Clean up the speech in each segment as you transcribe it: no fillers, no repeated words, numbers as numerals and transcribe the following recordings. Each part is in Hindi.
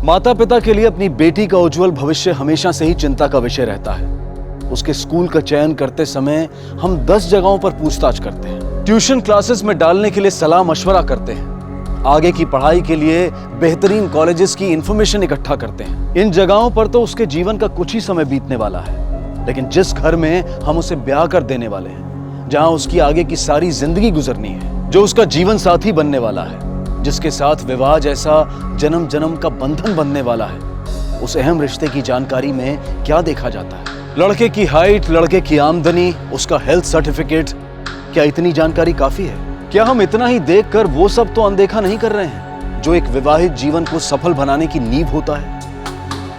माता पिता के लिए अपनी बेटी का उज्जवल भविष्य हमेशा से ही चिंता का विषय रहता है। उसके स्कूल का चयन करते समय हम 10 जगहों पर पूछताछ करते हैं, ट्यूशन क्लासेस में डालने के लिए सलाह मशवरा करते हैं, आगे की पढ़ाई के लिए बेहतरीन कॉलेजेस की इंफॉर्मेशन इकट्ठा करते हैं। इन जगहों पर तो उसके जीवन का कुछ ही समय बीतने वाला है, लेकिन जिस घर में हम उसे ब्याह कर देने वाले हैं, जहां उसकी आगे की सारी जिंदगी गुजरनी है, जो उसका जीवन साथी बनने वाला है, जिसके साथ विवाह जैसा जन्म जन्म का बंधन बनने वाला है, उस अहम रिश्ते की जानकारी में क्या देखा जाता है? लड़के की हाइट, लड़के की आमदनी, उसका हेल्थ सर्टिफिकेट, क्या इतनी जानकारी काफी है? क्या हम इतना ही देखकर वो सब तो अनदेखा नहीं कर रहे हैं जो एक विवाहित जीवन को सफल बनाने की नींव होता है?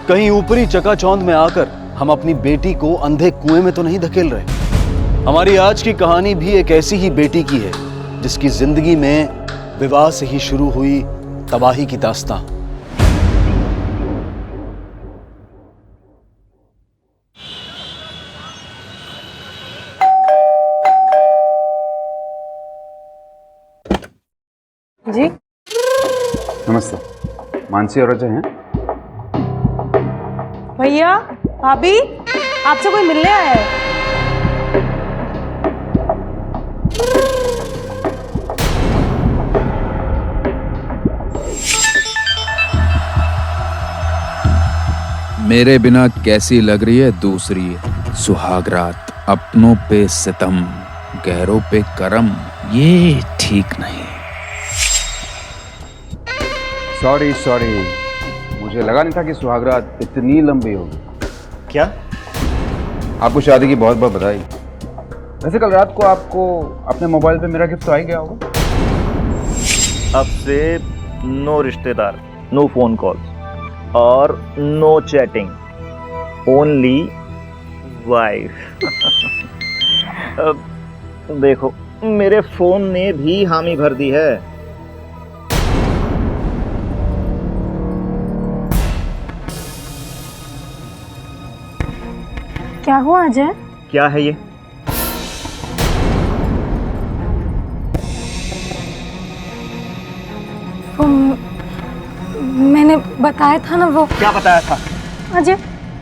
कहीं ऊपरी चकाचौंध में आकर हम अपनी बेटी को अंधे कुएं में तो नहीं धकेल रहे? हमारी आज की कहानी भी एक ऐसी ही बेटी की है जिसकी जिंदगी में विवाह से ही शुरू हुई तबाही की दास्तां। जी नमस्ते, मानसी और अजय हैं? भैया, भाभी, आपसे कोई मिलने आया है। मेरे बिना कैसी लग रही है दूसरी सुहाग रात, अपनों पे सितम, गैरों पे करम, ये ठीक नहीं। सॉरी, मुझे लगा नहीं था कि सुहागरात इतनी लंबी होगी। क्या? आपको शादी की बहुत बहुत बधाई। वैसे कल रात को आपको अपने मोबाइल पे मेरा गिफ्ट तो आ ही गया होगा। अब से नो रिश्तेदार, नो फोन कॉल्स और नो चैटिंग, ओनली वाइफ। देखो, मेरे फोन ने भी हामी भर दी है। क्या हुआ अजय? क्या है ये? मैंने बताया था ना वो। क्या बताया था? अजय,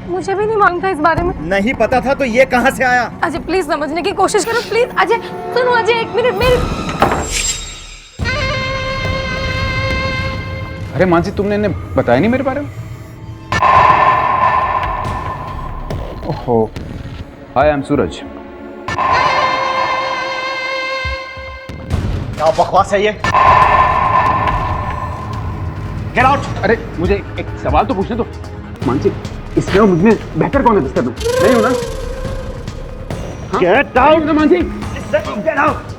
मुझे भी नहीं मालूम था इस बारे में। नहीं पता था तो ये कहां से आया? अजय प्लीज समझने की कोशिश करो, प्लीज। अजय सुनो, अजय एक मिनट मेरी। अरे मानसी, तुमने इन्हें बताया नहीं मेरे बारे में? ओहो, हाय, आई एम सूरज। क्या बकवास है ये? Get out! अरे मुझे एक सवाल तो पूछने दो। मानसी, इसमें और मुझमें बेहतर कौन है? डिस्टर्ब नहीं हो ना? Get out! Mansi, get out!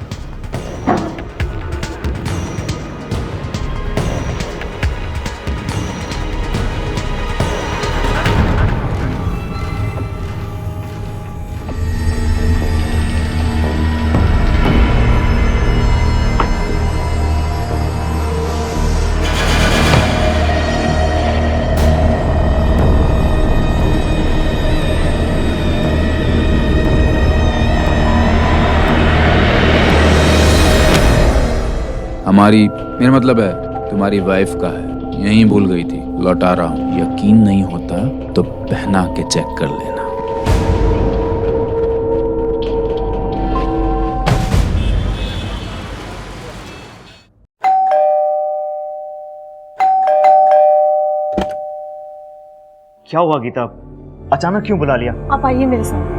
मेरा मतलब है तुम्हारी वाइफ का है, यहीं भूल गई थी, लौटा रहा हूं। यकीन नहीं होता तो पहना के चेक कर लेना। क्या हुआ गीता? अचानक क्यों बुला लिया? आप आइए मेरे साथ।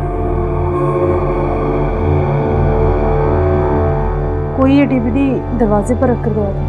कोई ये डीवीडी दरवाजे पर रख कर गया था।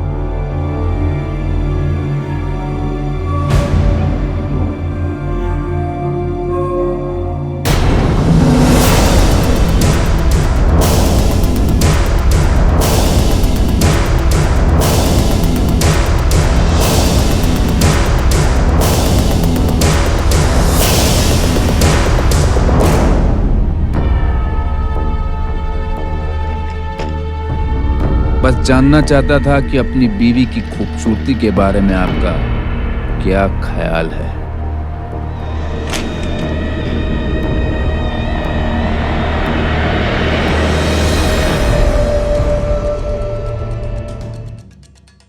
बस जानना चाहता था कि अपनी बीवी की खूबसूरती के बारे में आपका क्या ख्याल है।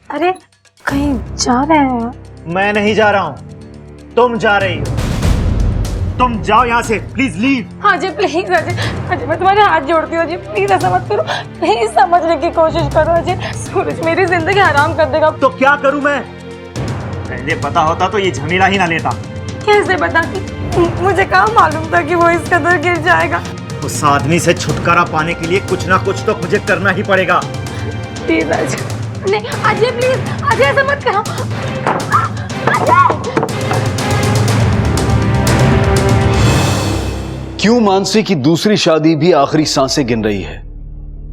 अरे कहीं जा रहे हैं? मैं नहीं जा रहा हूं, तुम जा रही हो। तुम जाओ यहाँ से, प्लीज लीव। हाँ जी प्लीज अजय, अजय मैं तुम्हारे हाथ जोड़ती हूँ अजय, प्लीज ऐसा मत करो, प्लीज समझने की कोशिश करो अजय। सूरज मेरी जिंदगी हराम कर देगा। तो क्या करूं मैं? पहले पता होता तो ये झमेला ही ना लेता। कैसे बता? मुझे कहाँ मालूम था कि वो इस कदर गिर जाएगा। उस आदमी से छुटकारा पाने के लिए कुछ ना कुछ तो मुझे करना ही पड़ेगा। प्लीज अजय, नहीं अजय प्लीज, अजय ऐसा मत करो। क्यों मानसी की दूसरी शादी भी आखिरी सांसें गिन रही है?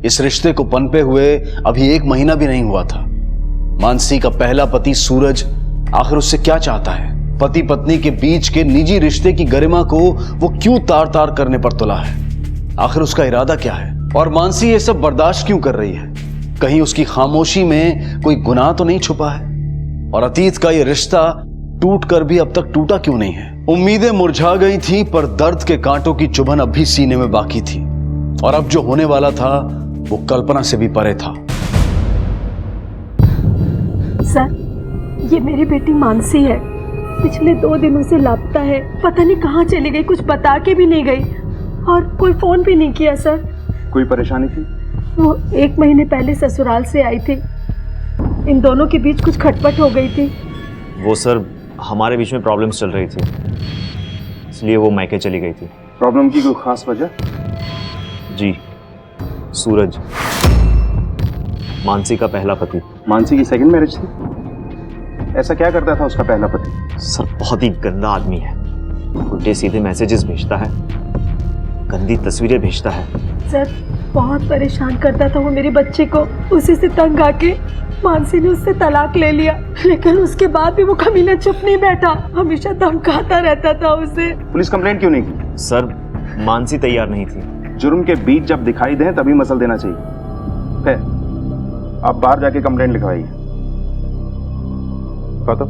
इस रिश्ते को पनपे हुए अभी 1 महीना भी नहीं हुआ था। मानसी का पहला पति सूरज आखिर उससे क्या चाहता है? पति पत्नी के बीच के निजी रिश्ते की गरिमा को वो क्यों तार तार करने पर तुला है? आखिर उसका इरादा क्या है? और मानसी ये सब बर्दाश्त क्यों कर रही है? कहीं उसकी खामोशी में कोई गुनाह तो नहीं छुपा है? और अतीत का ये रिश्ता टूट कर भी अब तक टूटा क्यों नहीं है? उम्मीदें मुरझा गई थी, पर दर्द के कांटों की चुभन अब भी सीने में बाकी थी। और अब जो होने वाला था वो कल्पना से भी परे था। सर, ये मेरी बेटी मानसी है। पिछले 2 दिनों से लापता है। पता नहीं कहाँ चली गई, कुछ बता के भी नहीं गई और कोई फोन भी नहीं किया सर। कोई परेशानी थी? वो 1 महीने पहले ससुराल से आई थी। इन दोनों के बीच कुछ खटपट हो गई थी। वो सर हमारे बीच में प्रॉब्लम्स चल रही थी, इसलिए वो मायके चली गई थी। प्रॉब्लम की कोई खास वजह? जी, सूरज, मानसी का पहला पति। मानसी की सेकंड मैरिज थी? ऐसा क्या करता था उसका पहला पति? सर बहुत ही गंदा आदमी है, उल्टे सीधे मैसेजेस भेजता है, गंदी तस्वीरें भेजता है। सर बहुत परेशान करता था वो मेरे बच्चे को। उसी से तंग आके मानसी ने उससे तलाक ले लिया, लेकिन उसके बाद भी वो कमीना चुप नहीं बैठा, हमेशा धमकाता रहता था उसे। पुलिस कंप्लेंट क्यों नहीं की? सर मानसी तैयार नहीं थी। जुर्म के बीच जब दिखाई दें तभी मसल देना चाहिए। खैर, आप बाहर जाके कंप्लेंट लिखवाइए। तो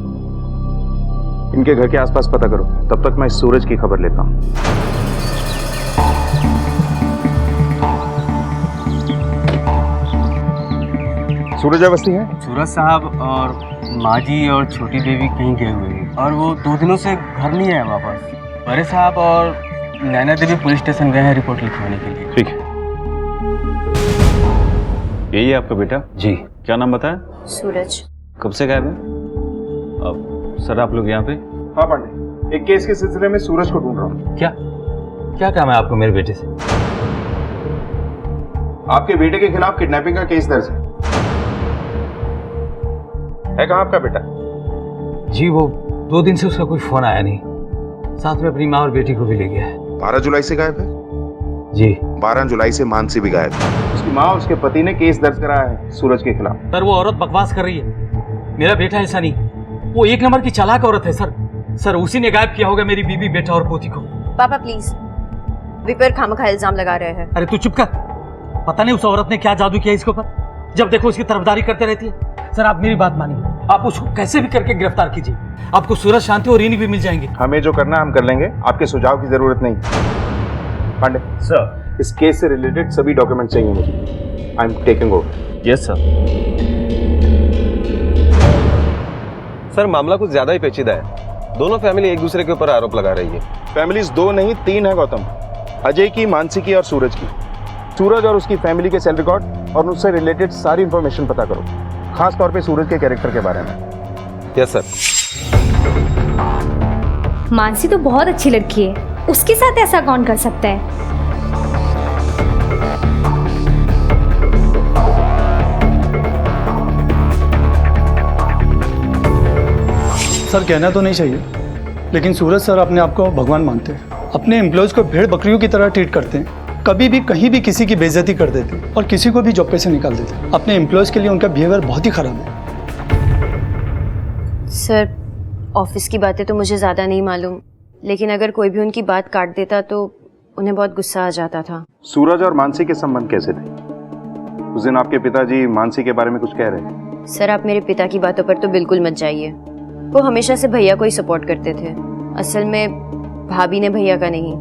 इनके घर के आसपास पता करो, तब तक मैं इस सूरज की खबर लेता हूं। सूरज अवस्थी है? सूरज साहब और माँ जी और छोटी देवी कहीं गए हुए हैं और वो 2 दिनों से घर नहीं आए वापस। बड़े साहब और नैना देवी पुलिस स्टेशन गए हैं रिपोर्ट लिखवाने के लिए। ठीक है। यही है आपका बेटा? जी। क्या नाम बताया? सूरज। कब से गायब है? अब सर आप लोग यहाँ पे? हाँ पांडे, एक केस के सिलसिले में सूरज को ढूंढ रहा हूँ। क्या क्या काम है आपको मेरे बेटे से? आपके बेटे के खिलाफ किडनैपिंग का केस दर्ज है कहाँ आपका बेटा? जी वो 2 दिन से उसका कोई फोन आया नहीं, साथ में अपनी माँ और बेटी को भी ले गया है। 12 जुलाई से गायब है? जी। 12 जुलाई से मानसी भी गायब है। उसकी माँ और उसके पति ने केस दर्ज कराया है सूरज के खिलाफ। सर वो औरत बकवास कर रही है, मेरा बेटा ऐसा नहीं, वो 1 नंबर की चालाक औरत है सर। सर उसी ने गायब किया होगा मेरी बीबी, बेटा और पोती को। पापा प्लीज, विपर खामखा इल्जाम लगा रहे हैं। अरे तू चुप कर, पता नहीं उस औरत ने क्या जादू किया इसके ऊपर, जब देखो उसकी तरफदारी करते रहती है। सर आप मेरी बात मानिए, आप उसको कैसे भी करके गिरफ्तार कीजिए, आपको सूरज, शांति और रीनी भी मिल जाएंगे। हमें जो करना हम कर लेंगे, आपके सुझाव की जरूरत नहीं। पांडे सर, इस केस से रिलेटेड सभी डॉक्यूमेंट चाहिए मुझे। I am taking over. Yes sir. Sir मामला कुछ ज्यादा ही पेचीदा है। दोनों फैमिली एक दूसरे के ऊपर आरोप लगा रही है। फैमिलीज 2 नहीं 3 है गौतम, अजय की, मानसी की और सूरज की। सूरज और उसकी फैमिली के सेल रिकॉर्ड और उससे रिलेटेड सारी इंफॉर्मेशन पता करो, खास तौर पे सूरज के कैरेक्टर के बारे में। Yes sir. मानसी तो बहुत अच्छी लड़की है, उसके साथ ऐसा कौन कर सकता है? सर कहना तो नहीं चाहिए, लेकिन सूरज सर अपने आप को भगवान मानते हैं। अपने एम्प्लॉयज़ को भेड़ बकरियों की तरह ट्रीट करते हैं, कभी भी कहीं भी किसी की बेइज्जती कर देते हैं और किसी को भी जॉब पे से निकाल देते हैं। अपने एम्प्लॉयज़ के लिए उनका बिहेवियर बहुत ही खराब है। सर ऑफिस की बातें तो मुझे ज़्यादा नहीं मालूम, लेकिन अगर कोई भी उनकी बात काट देता तो उन्हें बहुत गुस्सा आ जाता था। सूरज और मानसी के संबंध कैसे थे? उस दिन आपके पिताजी मानसी के बारे में कुछ कह रहे थे। सर आप मेरे पिता की बातों पर तो बिल्कुल मत जाइए, वो हमेशा से भैया को ही सपोर्ट करते थे। असल में भाभी ने भैया का नहीं,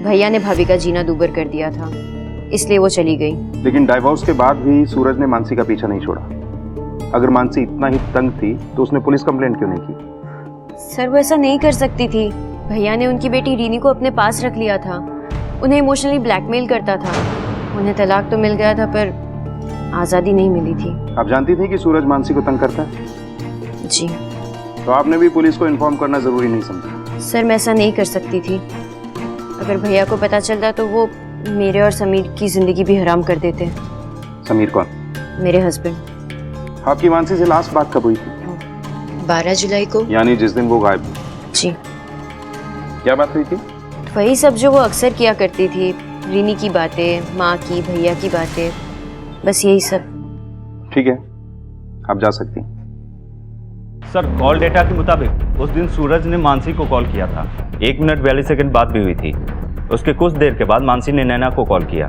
भैया ने भाभी का जीना दूभर कर दिया था, इसलिए वो चली गई। लेकिन डाइवोर्स के बाद भी सूरज ने मानसी का पीछा नहीं छोड़ा। अगर मानसी इतना ही तंग थी तो उसने पुलिस कंप्लेंट क्यों नहीं की? सर वो ऐसा नहीं कर सकती थी। भैया ने उनकी बेटी रीनी को अपने पास रख लिया था, उन्हें इमोशनली ब्लैकमेल करता था। उन्हें तलाक तो मिल गया था पर आज़ादी नहीं मिली थी। आप जानती थी कि सूरज मानसी को तंग करता है? जी। तो आपने भी पुलिस को इन्फॉर्म करना जरूरी नहीं समझा? सर मैं ऐसा नहीं कर सकती थी। अगर भैया को पता चलता तो वो मेरे और समीर की जिंदगी भी हराम कर देते। समीर कौन? मेरे हस्बैंड। आपकी मानसी से लास्ट बात कब हुई थी? 12 जुलाई को। यानी जिस दिन वो गायब हुई? जी। क्या बात हुई थी? वही सब जो वो अक्सर किया करती थी, रीनी की बातें, माँ की, भैया की बातें, बस यही सब। ठीक है, आप जा सकती हैं। सर कॉल डेटा के मुताबिक उस दिन सूरज ने मानसी को कॉल किया था। 1 मिनट 42 सेकंड बात भी हुई थी। उसके कुछ देर के बाद मानसी ने नैना को कॉल किया।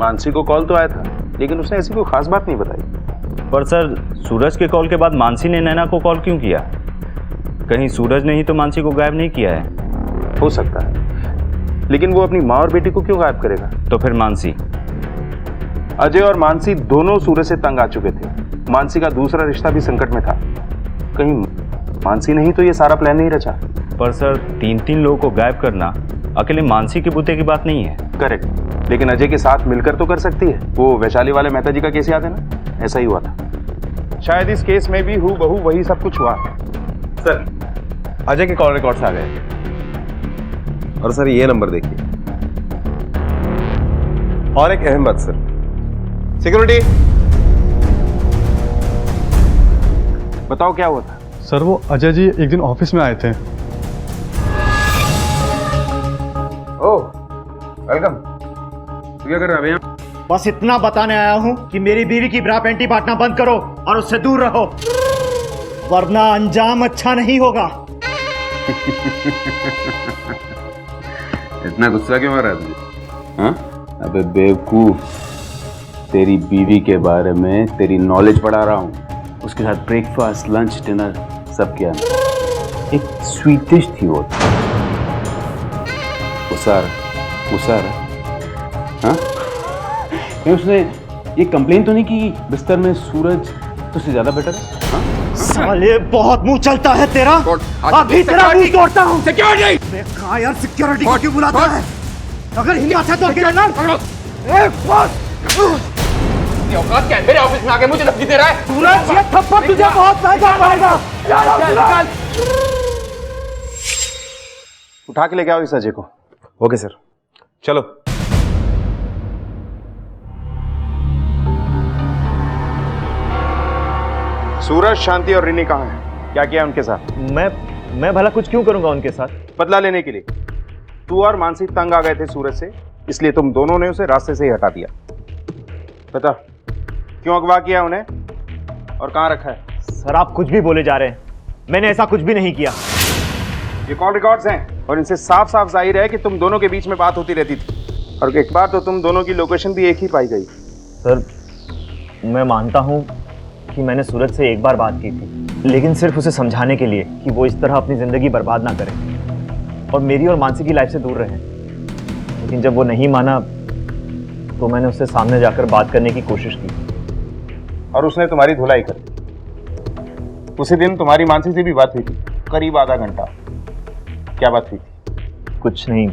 मानसी को कॉल तो आया था लेकिन उसने ऐसी कोई खास बात नहीं बताई। पर सर सूरज के कॉल के बाद मानसी ने नैना को कॉल क्यों किया? कहीं सूरज ने ही तो मानसी को गायब नहीं किया है? हो सकता है, लेकिन वो अपनी माँ और बेटी को क्यों गायब करेगा? तो फिर मानसी? अजय और मानसी दोनों सूरज से तंग आ चुके थे। मानसी का दूसरा रिश्ता भी संकट में था। कहीं मानसी ने ही तो ये सारा प्लान नहीं रचा? पर सर 3 लोगों को गायब करना अकेले मानसी के बूते की बात नहीं है। करेक्ट, लेकिन अजय के साथ मिलकर तो कर सकती है। वो वैशाली वाले मेहता जी का केस याद है ना? ऐसा ही हुआ था। शायद इस केस में भी हूबहू वही सब कुछ हुआ। सर अजय के कॉल रिकॉर्ड्स आ गए और सर ये नंबर देखिए। और एक अहम बात सर, सिक्योरिटी बताओ क्या हुआ था? सर वो अजय जी एक दिन ऑफिस में आए थे। ओह वेलकम। तू क्या कर रहा है भैया? बस इतना बताने आया हूं कि मेरी बीवी की ब्रा पैंटी बांटना बंद करो और उससे दूर रहो, वरना अंजाम अच्छा नहीं होगा। इतना गुस्सा क्यों आ रहा है तुझे? हाँ? अबे बेवकूफ, तेरी बीवी के बारे में तेरी नॉलेज पढ़ा रहा हूँ। उसके साथ ब्रेकफास्ट, लंच, डिनर सब किया। एक स्वीट डिश थी वो। उसार हाँ? उसने ये कंप्लेन तो नहीं की बिस्तर में सूरज तुझसे ज्यादा बेटर है? हाँ? साले बहुत मुंह चलता है तेरा। अभी तेरा मुंह तोड़ता हूँ। सिक्योरिटी! कहा यार सिक्योरिटी को क्यों बुलाता है? अगर हिम्मत है तो अकेले लड़। औकात क्या है? मेरे ऑफिस में आके मुझे धमकी दे रहा है? सूरज ये थप्पड़ तुझे बहुत महंगा पड़ेगा। उठा के लेके आओ इस अजय को। ओके सर, चलो। सूरज, शांति और रिनी कहाँ हैं? क्या किया उनके साथ? मैं भला कुछ क्यों करूंगा उनके साथ? बदला लेने के लिए। तू और मानसी तंग आ गए थे सूरज से, इसलिए तुम दोनों ने उसे रास्ते से ही हटा दिया। बता क्यों अगवा किया उन्हें और कहाँ रखा है? सर आप कुछ भी बोले जा रहे हैं, मैंने ऐसा कुछ भी नहीं किया। ये कॉल रिकॉर्ड्स हैं और इनसे साफ साफ जाहिर है कि तुम दोनों के बीच में बात होती रहती थी और एक बार तो तुम दोनों की लोकेशन भी एक ही पाई गई। सर मैं मानता हूँ कि मैंने सूरज से एक बार बात की थी, लेकिन सिर्फ उसे समझाने के लिए कि वो इस तरह अपनी ज़िंदगी बर्बाद ना करे और मेरी और मानसी की लाइफ से दूर रहे। लेकिन जब वो नहीं माना तो मैंने उससे सामने जाकर बात करने की कोशिश की और उसने तुम्हारी धुलाई कर दी। उसी दिन तुम्हारी मानसी से भी बात हुई थी, करीब आधा घंटा। क्या बात हुई थी? कुछ नहीं,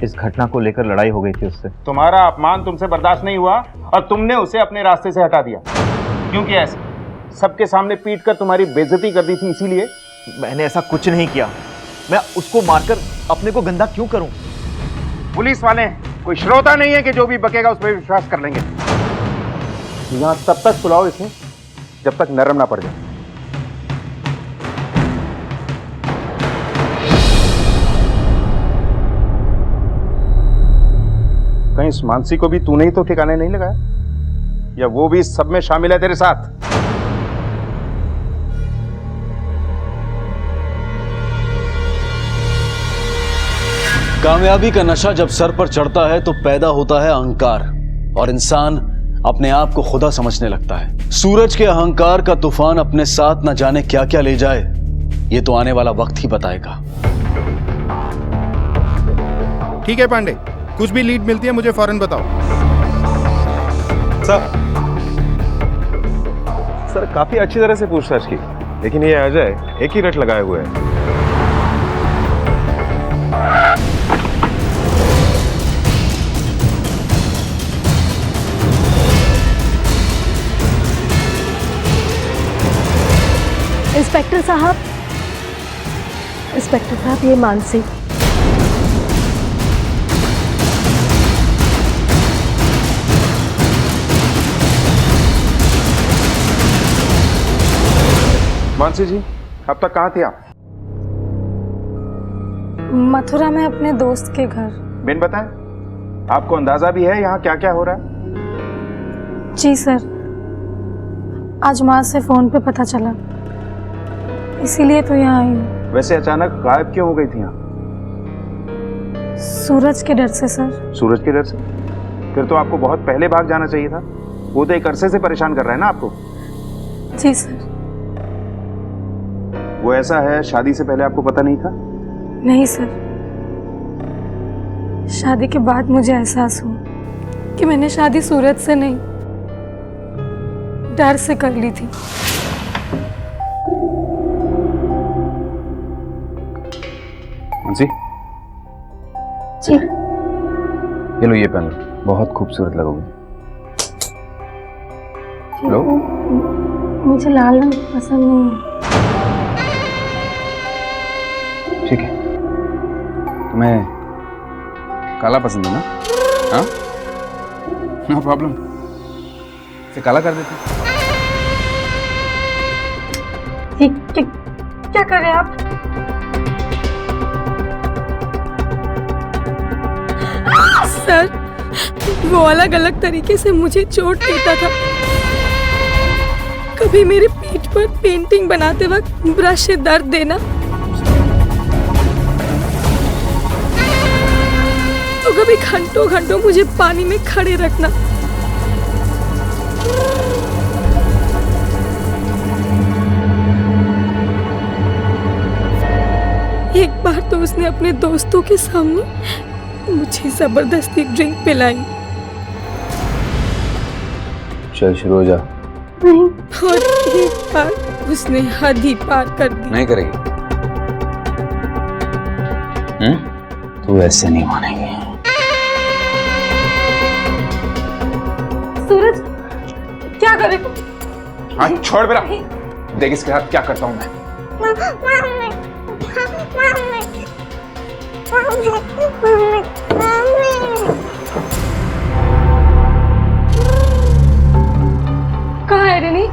इस घटना को लेकर लड़ाई हो गई थी उससे। तुम्हारा अपमान तुमसे बर्दाश्त नहीं हुआ और तुमने उसे अपने रास्ते से हटा दिया। क्यों किया ऐसा? सबके सामने पीट कर तुम्हारी बेइज्जती कर दी थी इसीलिए? मैंने ऐसा कुछ नहीं किया। मैं उसको मारकर अपने को गंदा क्यों करूं? पुलिस वाले हैं, कोई श्रोता नहीं है कि जो भी बकेगा उस पर विश्वास कर लेंगे। यहाँ तब तक सुलाओ इसे जब तक नरम ना पड़ जाए। कहीं इस मानसी को भी तूने ही तो ठिकाने नहीं लगाया, या वो भी सब में शामिल है तेरे साथ? कामयाबी का नशा जब सर पर चढ़ता है तो पैदा होता है अहंकार और इंसान अपने आप को खुदा समझने लगता है। सूरज के अहंकार का तूफान अपने साथ न जाने क्या क्या ले जाए, ये तो आने वाला वक्त ही बताएगा। ठीक है पांडे, कुछ भी लीड मिलती है मुझे फौरन बताओ। सर सर काफी अच्छी तरह से पूछताछ की, लेकिन ये अजय एक ही रट लगाए हुए है। इंस्पेक्टर साहब ये मानसी। मानसी जी, अब तक कहाँ थे आप? मथुरा में अपने दोस्त के घर। बिन बताएं, आपको अंदाजा भी है यहाँ क्या क्या हो रहा है? जी सर, आज माँ से फोन पे पता चला, इसीलिए तो यहाँ आई हूँ। वैसे अचानक गायब क्यों हो गई थी यहाँ? सूरज के डर से सर। सूरज के डर से? फिर तो आपको बहुत पहले भाग जाना चाहिए था। वो तो एक अरसे से परेशान कर रहा है ना आपको। जी सर। वो ऐसा है, शादी से पहले आपको पता नहीं था? नहीं सर, शादी के बाद मुझे एहसास हुआ कि मैंने शादी सूरज से नहीं, डर से कर ली थी। मानसी, जी। ये लो, ये पहन लो, बहुत खूबसूरत लगोगे। लो। मुझे लाल रंग पसंद नहीं है। ठीक है, तुम्हें काला पसंद है ना? हाँ, नो प्रॉब्लम, इसे काला कर देते। क्या कर रहे हैं आप? सर, वो अलग अलग तरीके से मुझे चोट देता था। कभी मेरे पीठ पर पेंटिंग बनाते वक्त ब्रश से दर्द देना, तो कभी घंटों घंटों मुझे पानी में खड़े रखना। एक बार तो उसने अपने दोस्तों के सामने मुझे जबरदस्ती ड्रिंक पिलाई। चल शुरू हो जा। नहीं, और एक बार उसने हद ही पार कर दी। नहीं करेगी? तू ऐसे नहीं मानेगी। सूरज, क्या करे? हाँ, छोड़ मेरा। देख इसके साथ क्या करता हूँ मैं। कहाँ है रिनी?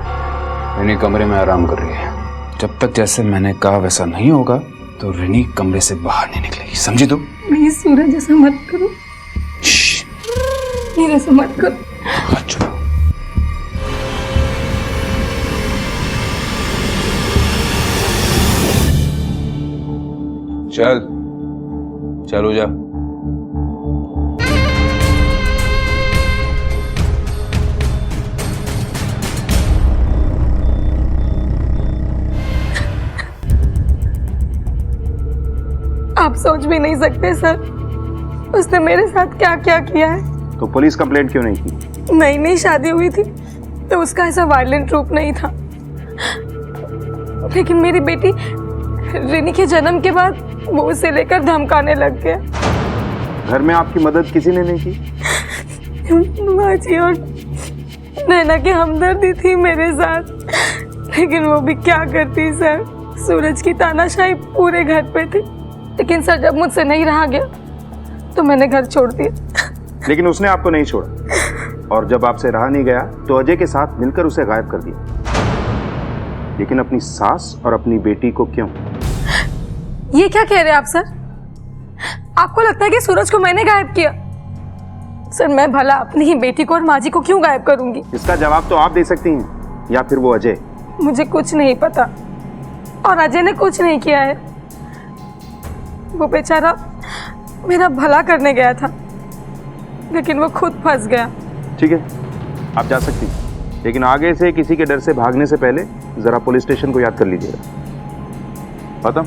रिनी कमरे में आराम कर रही है। जब तक जैसे मैंने कहा वैसा नहीं होगा तो रिनी कमरे से बाहर नहीं निकलेगी, समझी तू? प्लीज सूरज, ऐसा मत करो। प्लीज ऐसा मत करो। अच्छा। चल हो जा। आप सोच भी नहीं सकते सर, उसने मेरे साथ क्या क्या किया है। तो पुलिस कंप्लेंट क्यों नहीं की? नई नई शादी हुई थी तो उसका ऐसा वायलेंट रूप नहीं था, लेकिन मेरी बेटी रिनी के जन्म के बाद वो उसे लेकर धमकाने लग गया। घर में आपकी मदद किसी ने नहीं की? माँ जी और नैना की हमदर्दी थी मेरे साथ, लेकिन वो भी क्या करती सर। सूरज की तानाशाही पूरे घर पे थी, लेकिन सर जब मुझसे नहीं रहा गया तो मैंने घर छोड़ दिया। लेकिन उसने आपको नहीं छोड़ा, और जब आपसे रहा नहीं गया तो अजय के साथ मिलकर उसे गायब कर दिया। लेकिन अपनी सास और अपनी बेटी को क्यों? ये क्या कह रहे हैं आप सर? आपको लगता है कि सूरज को मैंने गायब किया? सर मैं भला अपनी ही बेटी को और माँ जी को क्यों गायब करूंगी? इसका जवाब तो आप दे सकती हैं, या फिर वो अजय। मुझे कुछ नहीं पता, और अजय ने कुछ नहीं किया है। वो बेचारा मेरा भला करने गया था, लेकिन वो खुद फंस गया। ठीक है, आप जा सकती हैं, लेकिन आगे से किसी के डर से भागने से पहले जरा पुलिस स्टेशन को याद कर लीजिएगा। गौतम,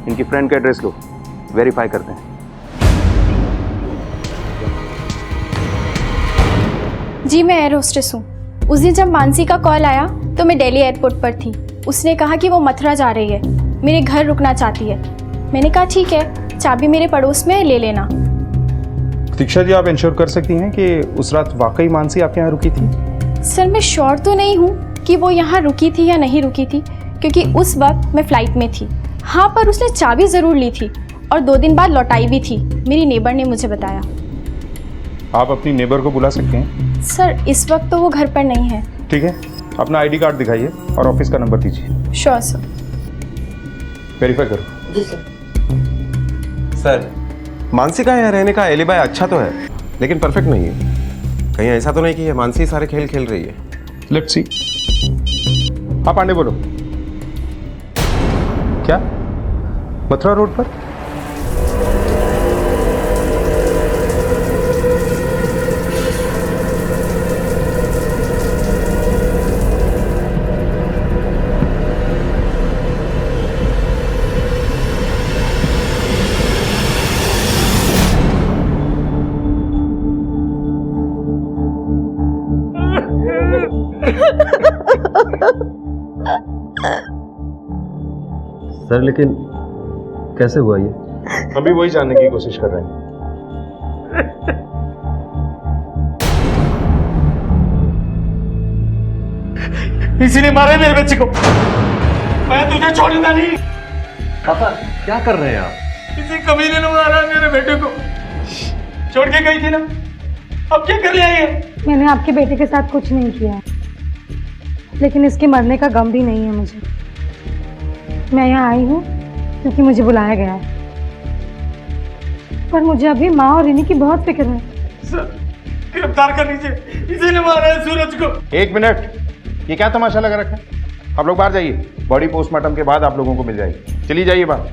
इनकी फ्रेंड का एड्रेस लो, वेरीफाई करते हैं। जी मैं एयर होस्टेस हूँ। उस दिन जब मानसी का कॉल आया तो मैं दिल्ली एयरपोर्ट पर थी। उसने कहा कि वो मथुरा जा रही है, मेरे घर रुकना चाहती है। मैंने कहा ठीक है, चाबी मेरे पड़ोस में है, ले लेना। दीक्षा जी, आप इंश्योर कर सकती हैं कि उस रात वाकई मानसी आपके यहाँ रुकी थी? सर मैं श्योर तो नहीं हूँ कि वो यहाँ रुकी थी या नहीं रुकी थी, क्योंकि उस वक्त मैं फ़्लाइट में थी। हाँ, पर उसने चाबी ज़रूर ली थी और 2 दिन बाद लौटाई भी थी, मेरी नेबर ने मुझे बताया। आप अपनी नेबर को बुला सकते हैं? सर इस वक्त तो वो घर पर नहीं है। ठीक है, अपना आईडी कार्ड दिखाइए और ऑफिस का नंबर दीजिए। Sure sir. वेरीफाई करो। जी सर। सर, मानसी का यहाँ रहने का एलिबाई अच्छा तो है, लेकिन परफेक्ट नहीं है। कहीं ऐसा तो नहीं कि ये मानसी सारे खेल खेल रही है? Let's see. आप पांडे बोलो। क्या मथुरा रोड पर? सर लेकिन कैसे हुआ ये? अभी वही जानने की कोशिश कर रहे हैं। इसी ने मारा है मेरे बच्चे को, मैं तुझे छोड़ूंगा नहीं। पापा क्या कर रहे हैं आप? किसी कमीने ने मारा है मेरे बेटे को, छोड़ के गई थी ना, अब क्या कर ले आई है? मैंने आपके बेटे के साथ कुछ नहीं किया, लेकिन इसके मरने का गम भी नहीं है मुझे। मैं यहाँ आई हूँ क्योंकि मुझे बुलाया गया है, पर मुझे अभी माँ और रिनी की बहुत फिक्र है। सर गिरफ्तार कर लीजिए, इसी ने मारा है सूरज को। 1 मिनट, ये क्या तमाशा लगा रखा है? आप लोग बाहर जाइए, बॉडी पोस्टमार्टम के बाद आप लोगों को मिल जाएगी। चलिए जाइए बाहर।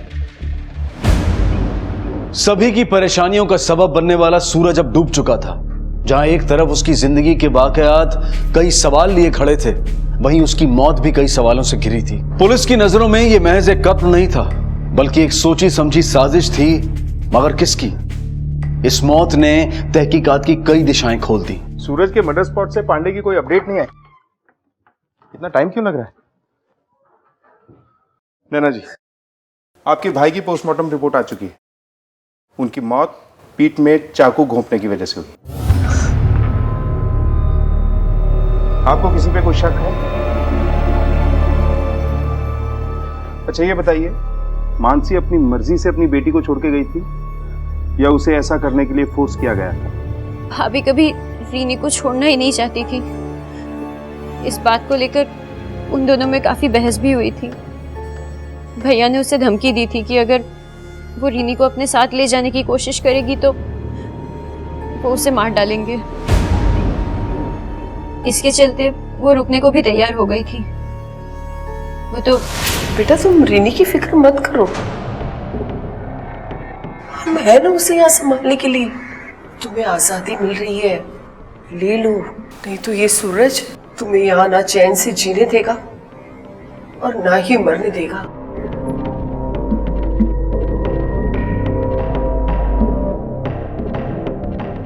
सभी की परेशानियों का सबब बनने वाला सूरज अब डूब चुका था। जहां एक तरफ उसकी जिंदगी के वाकयात कई सवाल लिए खड़े थे, वहीं उसकी मौत भी कई सवालों से घिरी थी। पुलिस की नजरों में यह महज एक कत्ल नहीं था, बल्कि एक सोची समझी साजिश थी, मगर किसकी? इस मौत ने तहकीकात की कई दिशाएं खोल दी। सूरज के मर्डर स्पॉट से पांडे की कोई अपडेट नहीं आई। इतना टाइम क्यों लग रहा है? नैना जी, आपके भाई की पोस्टमार्टम रिपोर्ट आ चुकी है। उनकी मौत पीठ में चाकू घोंपने की वजह से हुई। आपको किसी पे कोई शक है? अच्छा ये बताइए, मानसी अपनी मर्जी से अपनी बेटी को छोड़ के गई थी या उसे ऐसा करने के लिए फोर्स किया गया था? भाभी कभी रीनी को छोड़ना ही नहीं चाहती थी। इस बात को लेकर उन दोनों में काफी बहस भी हुई थी। भैया ने उसे धमकी दी थी कि अगर वो रीनी को अपने साथ ले जाने की कोशिश करेगी तो वो उसे मार डालेंगे। इसके चलते वो रुकने को भी तैयार हो गई थी। वो तो बेटा तुम रीनी की फिक्र मत करो, हम है ना उसे यहाँ संभालने के लिए। तुम्हें आजादी मिल रही है, ले लो, नहीं तो ये सूरज तुम्हें यहाँ ना चैन से जीने देगा और ना ही मरने देगा।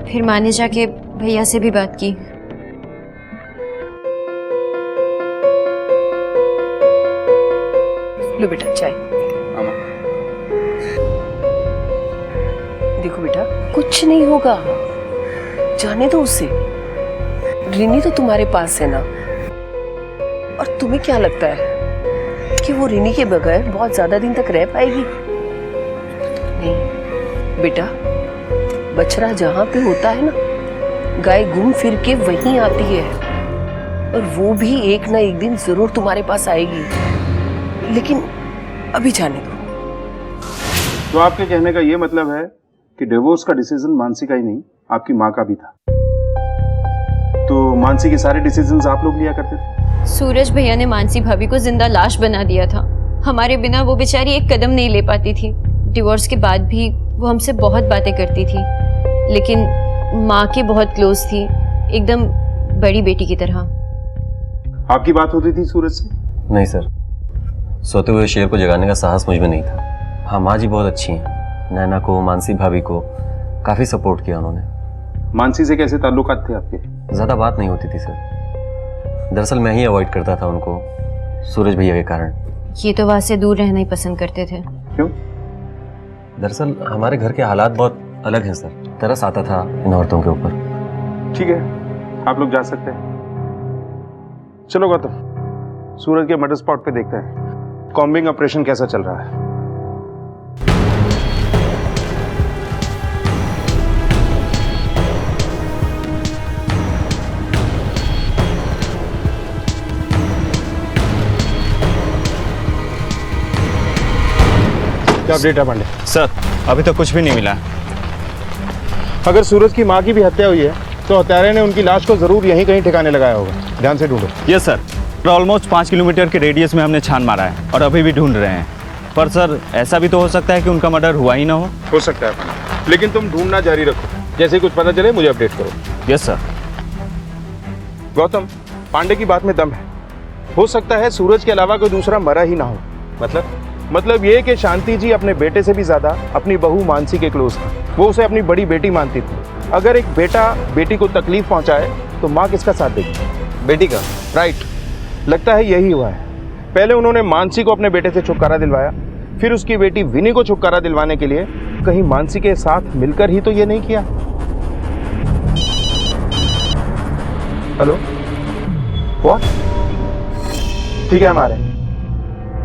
फिर माँ ने जाके भैया से भी बात की। लो बेटा चाय। देखो बेटा कुछ नहीं होगा, जाने दो उसे। रिनी तो तुम्हारे पास है ना, और तुम्हें क्या लगता है कि वो रिनी के बगैर बहुत ज्यादा दिन तक रह पाएगी? नहीं बेटा, बछड़ा जहां पे होता है ना, गाय घूम फिर के वहीं आती है, और वो भी एक ना एक दिन जरूर तुम्हारे पास आएगी। लेकिन अभी जाने दो। तो आपके कहने का ये मतलब है कि डिवोर्स का डिसीजन मानसी का ही नहीं, आपकी माँ का भी था। तो मानसी के सारे डिसीजंस आप लोग लिया करते थे? सूरज भैया ने मानसी भाभी को जिंदा लाश बना दिया था। हमारे बिना वो बेचारी एक कदम नहीं ले पाती थी। डिवोर्स के बाद भी वो हमसे बहुत बातें करती थी, लेकिन माँ के बहुत क्लोज थी, एकदम बड़ी बेटी की तरह। आपकी बात होती थी सूरज से? नहीं सर, सोते हुए शेर को जगाने का साहस मुझ में नहीं था। हाँ, माँ जी बहुत अच्छी हैं। नैना को, मानसी भाभी को काफ़ी सपोर्ट किया उन्होंने। मानसी से कैसे ताल्लुकात थे आपके? ज़्यादा बात नहीं होती थी सर। दरअसल मैं ही अवॉइड करता था उनको, सूरज भैया के कारण। ये तो वहाँ से दूर रहना ही पसंद करते थे। क्यों? दरअसल हमारे घर के हालात बहुत अलग हैं सर, तरस आता था इन औरतों के ऊपर। ठीक है, आप लोग जा सकते हैं। चलो गौतम, सूरज के मर्डर स्पॉट पे देखते हैं कॉम्बिंग ऑपरेशन कैसा चल रहा है। क्या अपडेट है पांडे? सर अभी तक कुछ भी नहीं मिला। अगर सूरज की माँ की भी हत्या हुई है तो हत्यारे ने उनकी लाश को जरूर यहीं कहीं ठिकाने लगाया होगा। ध्यान से ढूंढो। यस सर, ऑलमोस्ट 5 किलोमीटर के रेडियस में हमने छान मारा है और अभी भी ढूंढ रहे हैं। पर सर ऐसा भी तो हो सकता है कि उनका मर्डर हुआ ही ना हो सकता है, लेकिन तुम ढूंढना जारी रखो। जैसे कुछ पता चले मुझे अपडेट करो। Yes sir. गौतम, पांडे की बात में दम है। हो सकता है सूरज के अलावा कोई दूसरा मरा ही ना हो। मतलब ये कि शांति जी अपने बेटे से भी ज्यादा अपनी बहू मानसी के क्लोज था। वो उसे अपनी बड़ी बेटी मानती थी। अगर एक बेटा बेटी को तकलीफ पहुंचाए तो माँ किसका साथ देगी? बेटी का। राइट, लगता है यही हुआ है। पहले उन्होंने मानसी को अपने बेटे से छुटकारा दिलवाया, फिर उसकी बेटी विनी को छुटकारा दिलवाने के लिए कहीं मानसी के साथ मिलकर ही तो ये नहीं किया। Hello, what? ठीक है, हमारे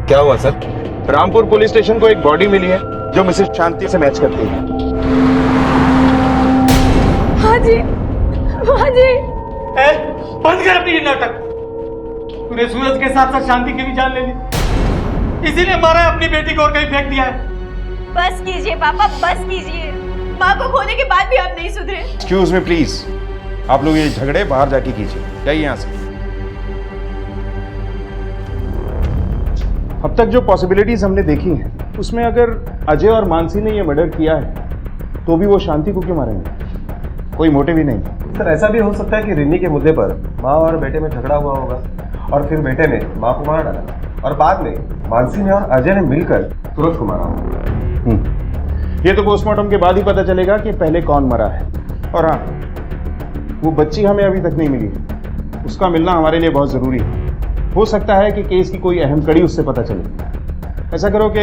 क्या हुआ सर? रामपुर पुलिस स्टेशन को एक बॉडी मिली है जो मिसेस शांति से मैच करती है। हाँ जी, हाँ जी। बंद कर अपनी ये नाटक। तूने सूरज के साथ साथ शांति की भी जान ले ली, इसीलिए मारा है अपनी बेटी को और कहीं फेंक दिया है। बस कीजिए पापा, बस कीजिए। माँ को खोने के बाद भी आप नहीं सुधरे। एक्सक्यूज मी प्लीज, आप लोग ये झगड़े बाहर जाके कीजिए। जाइए यहाँ से। अब तक जो पॉसिबिलिटीज हमने देखी हैं उसमें अगर अजय और मानसी ने ये मर्डर किया है तो भी वो शांति को क्यों मारेंगे? कोई मोटिव ही नहीं। सर ऐसा भी हो सकता है कि रिन्नी के मुद्दे पर माँ और बेटे में झगड़ा हुआ होगा और फिर बेटे ने माँ को मार डाला और बाद में मानसी ने और अजय ने मिलकर सूरज को मारा होगा। ये तो पोस्टमार्टम के बाद ही पता चलेगा कि पहले कौन मरा है। और हाँ, वो बच्ची हमें अभी तक नहीं मिली, उसका मिलना हमारे लिए बहुत जरूरी है। हो सकता है कि केस की कोई अहम कड़ी उससे पता चले। ऐसा करो कि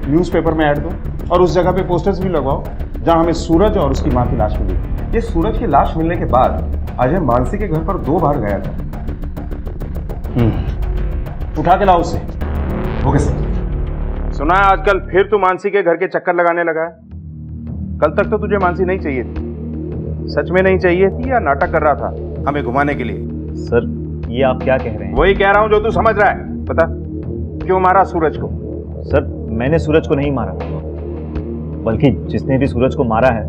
न्यूज़पेपर में ऐड दो और उस जगह पे पोस्टर्स भी लगवाओ जहां हमें सूरज और उसकी मां की लाश मिली। ये सूरज की लाश मिलने के बाद अजय मानसी के घर पर 2 बार गया था। उठा के लाओ उसे। Okay sir. सुना है आजकल फिर तू मानसी के घर के चक्कर लगाने लगा है। कल तक तो तुझे मानसी नहीं चाहिए थी। सच में नहीं चाहिए थी या नाटक कर रहा था हमें घुमाने के लिए? सर ये आप क्या कह रहे हैं? वही कह रहा हूं जो तू समझ रहा है। बता, क्यों मारा सूरज को? सर मैंने सूरज को नहीं मारा, बल्कि जिसने भी सूरज को मारा है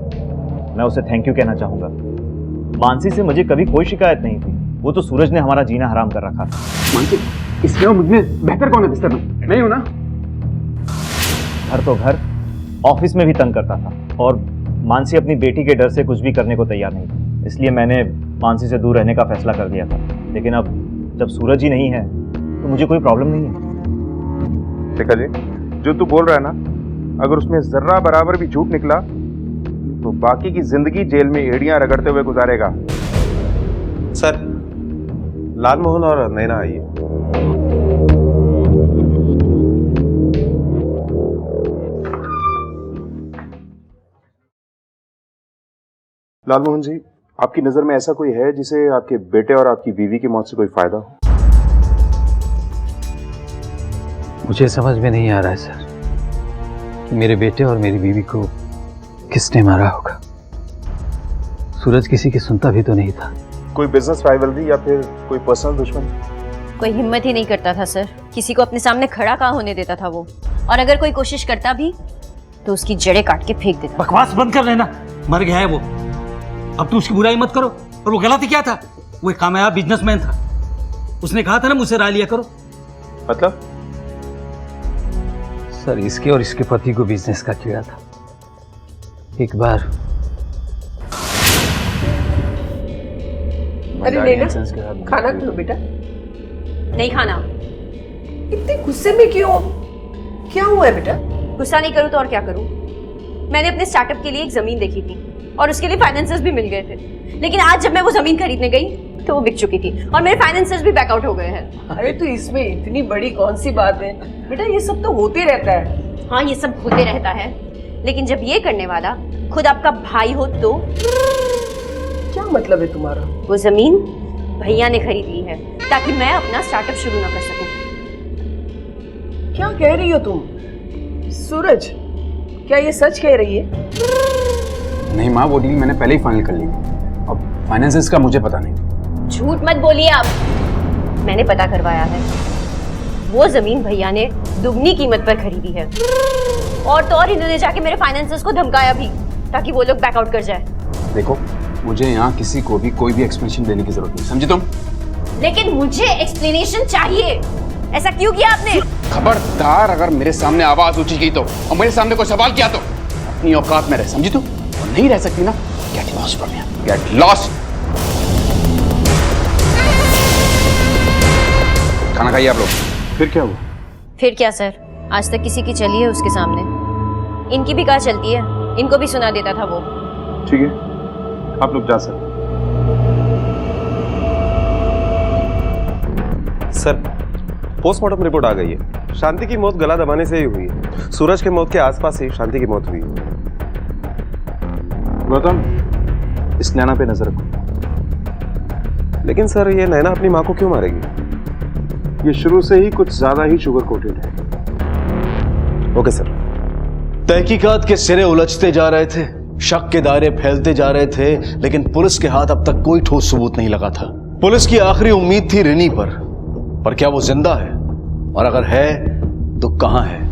मैं उसे थैंक यू कहना चाहूंगा। मानसी से मुझे कभी कोई शिकायत नहीं थी, वो तो सूरज ने हमारा जीना हराम कर रखा था। मानसी, इसमें मुझमें बेहतर कौन है बिस्तर में? मैं हूं ना। घर तो घर, ऑफिस में भी तंग करता था और मानसी अपनी बेटी के डर से कुछ भी करने को तैयार नहीं थी। इसलिए मैंने मानसी से दूर रहने का फैसला कर दिया था। लेकिन अब जब सूरज ही नहीं है तो मुझे कोई प्रॉब्लम नहीं है। देखा जी, जो तू बोल रहा है ना, अगर उसमें जर्रा बराबर भी झूठ निकला तो बाकी की जिंदगी जेल में एड़ियां रगड़ते हुए गुजारेगा। सर, लालमोहन और नैना आइए। लालमोहन जी, आपकी नजर में ऐसा कोई है जिसे आपके बेटे और आपकी बीवी की मौत से कोई फायदा हो? मुझे समझ में नहीं आ रहा है सर कि मेरे बेटे और मेरी बीवी को किसने मारा होगा। सूरज किसी की सुनता भी तो नहीं था। कोई बिजनेस राइवलरी या फिर कोई पर्सनल दुश्मन? कोई हिम्मत ही नहीं करता था सर, किसी को अपने सामने खड़ा कहाँ होने देता था वो। और अगर कोई कोशिश करता भी तो उसकी जड़ें काट के फेंक देता। बकवास बंद कर लेना, मर गया है वो। अब तू उसकी बुराई मत करो। और वो गलत ही क्या था, वो एक कामयाब बिजनेसमैन था। उसने कहा था ना मुझसे राय लिया करो। मतलब? सर, इसके और इसके पति को बिजनेस का कीड़ा था। एक बार अरे नैना, खाना खा लो बेटा। नहीं खाना। इतने गुस्से में क्यों? क्या हुआ है बेटा? गुस्सा नहीं करूँ तो और क्या करूँ? मैंने अपने स्टार्टअप के लिए एक जमीन देखी थी और उसके लिए फाइनेंसेस भी मिल गए थे। लेकिन आज जब मैं वो जमीन खरीदने गई तो वो बिक चुकी थी और मेरे फाइनेंसेस भी बैकआउट हो गए हैं। अरे तो इसमें इतनी बड़ी कौन सी बात है बेटा, ये सब तो होते रहता है। हाँ ये सब होते रहता है, लेकिन जब ये करने वाला खुद आपका भाई हो तो? क्या मतलब है तुम्हारा? वो जमीन भैया ने खरीद ली है ताकि मैं अपना स्टार्टअप शुरू ना कर सकूं। क्या कह रही हो तुम? सूरज, क्या ये सच कह रही है? नहीं माँ, वो डील मैंने पहले ही फाइनल कर ली। अब फाइनेंसेस का मुझे पता नहीं। झूठ मत बोलिए आप, मैंने पता करवाया है। वो जमीन भैया ने दुगनी कीमत पर खरीदी है और तो और इन्होंने जाके मेरे फाइनेंसेस को धमकाया भी ताकि वो लोग बैकआउट कर जाए। देखो, मुझे यहाँ किसी को भी कोई भी एक्सप्लेनेशन देने की जरूरत नहीं, समझी तुम? लेकिन मुझे एक्सप्लेनेशन चाहिए। ऐसा क्यों किया आपने? खबरदार, अगर मेरे सामने आवाज ऊंची की तो और मेरे सामने कोई सवाल किया तो अपनी औकात में रह, समझी तू? और नहीं रह सकती ना, get lost from here, get lost. खाना खाइए आप लोग। फिर क्या हुआ? फिर क्या सर, आज तक किसी की चली है उसके सामने, इनकी भी कहाँ चलती है, इनको भी सुना देता था वो। ठीक है, आप लोग जा सकते। सर, पोस्टमार्टम रिपोर्ट आ गई है। शांति की मौत गला दबाने से ही हुई है। सूरज के मौत के आसपास ही शांति की मौत हुई है। गौतम, इस नैना पे नजर रखो। लेकिन सर, ये नैना अपनी माँ को क्यों मारेगी? ये शुरू से ही कुछ ज्यादा ही शुगर कोटेड है। Okay sir. तहकीकात के सिरे उलझते जा रहे थे, शक के दायरे फैलते जा रहे थे, लेकिन पुलिस के हाथ अब तक कोई ठोस सबूत नहीं लगा था। पुलिस की आखिरी उम्मीद थी रिनी पर क्या वो जिंदा है? और अगर है तो कहां है?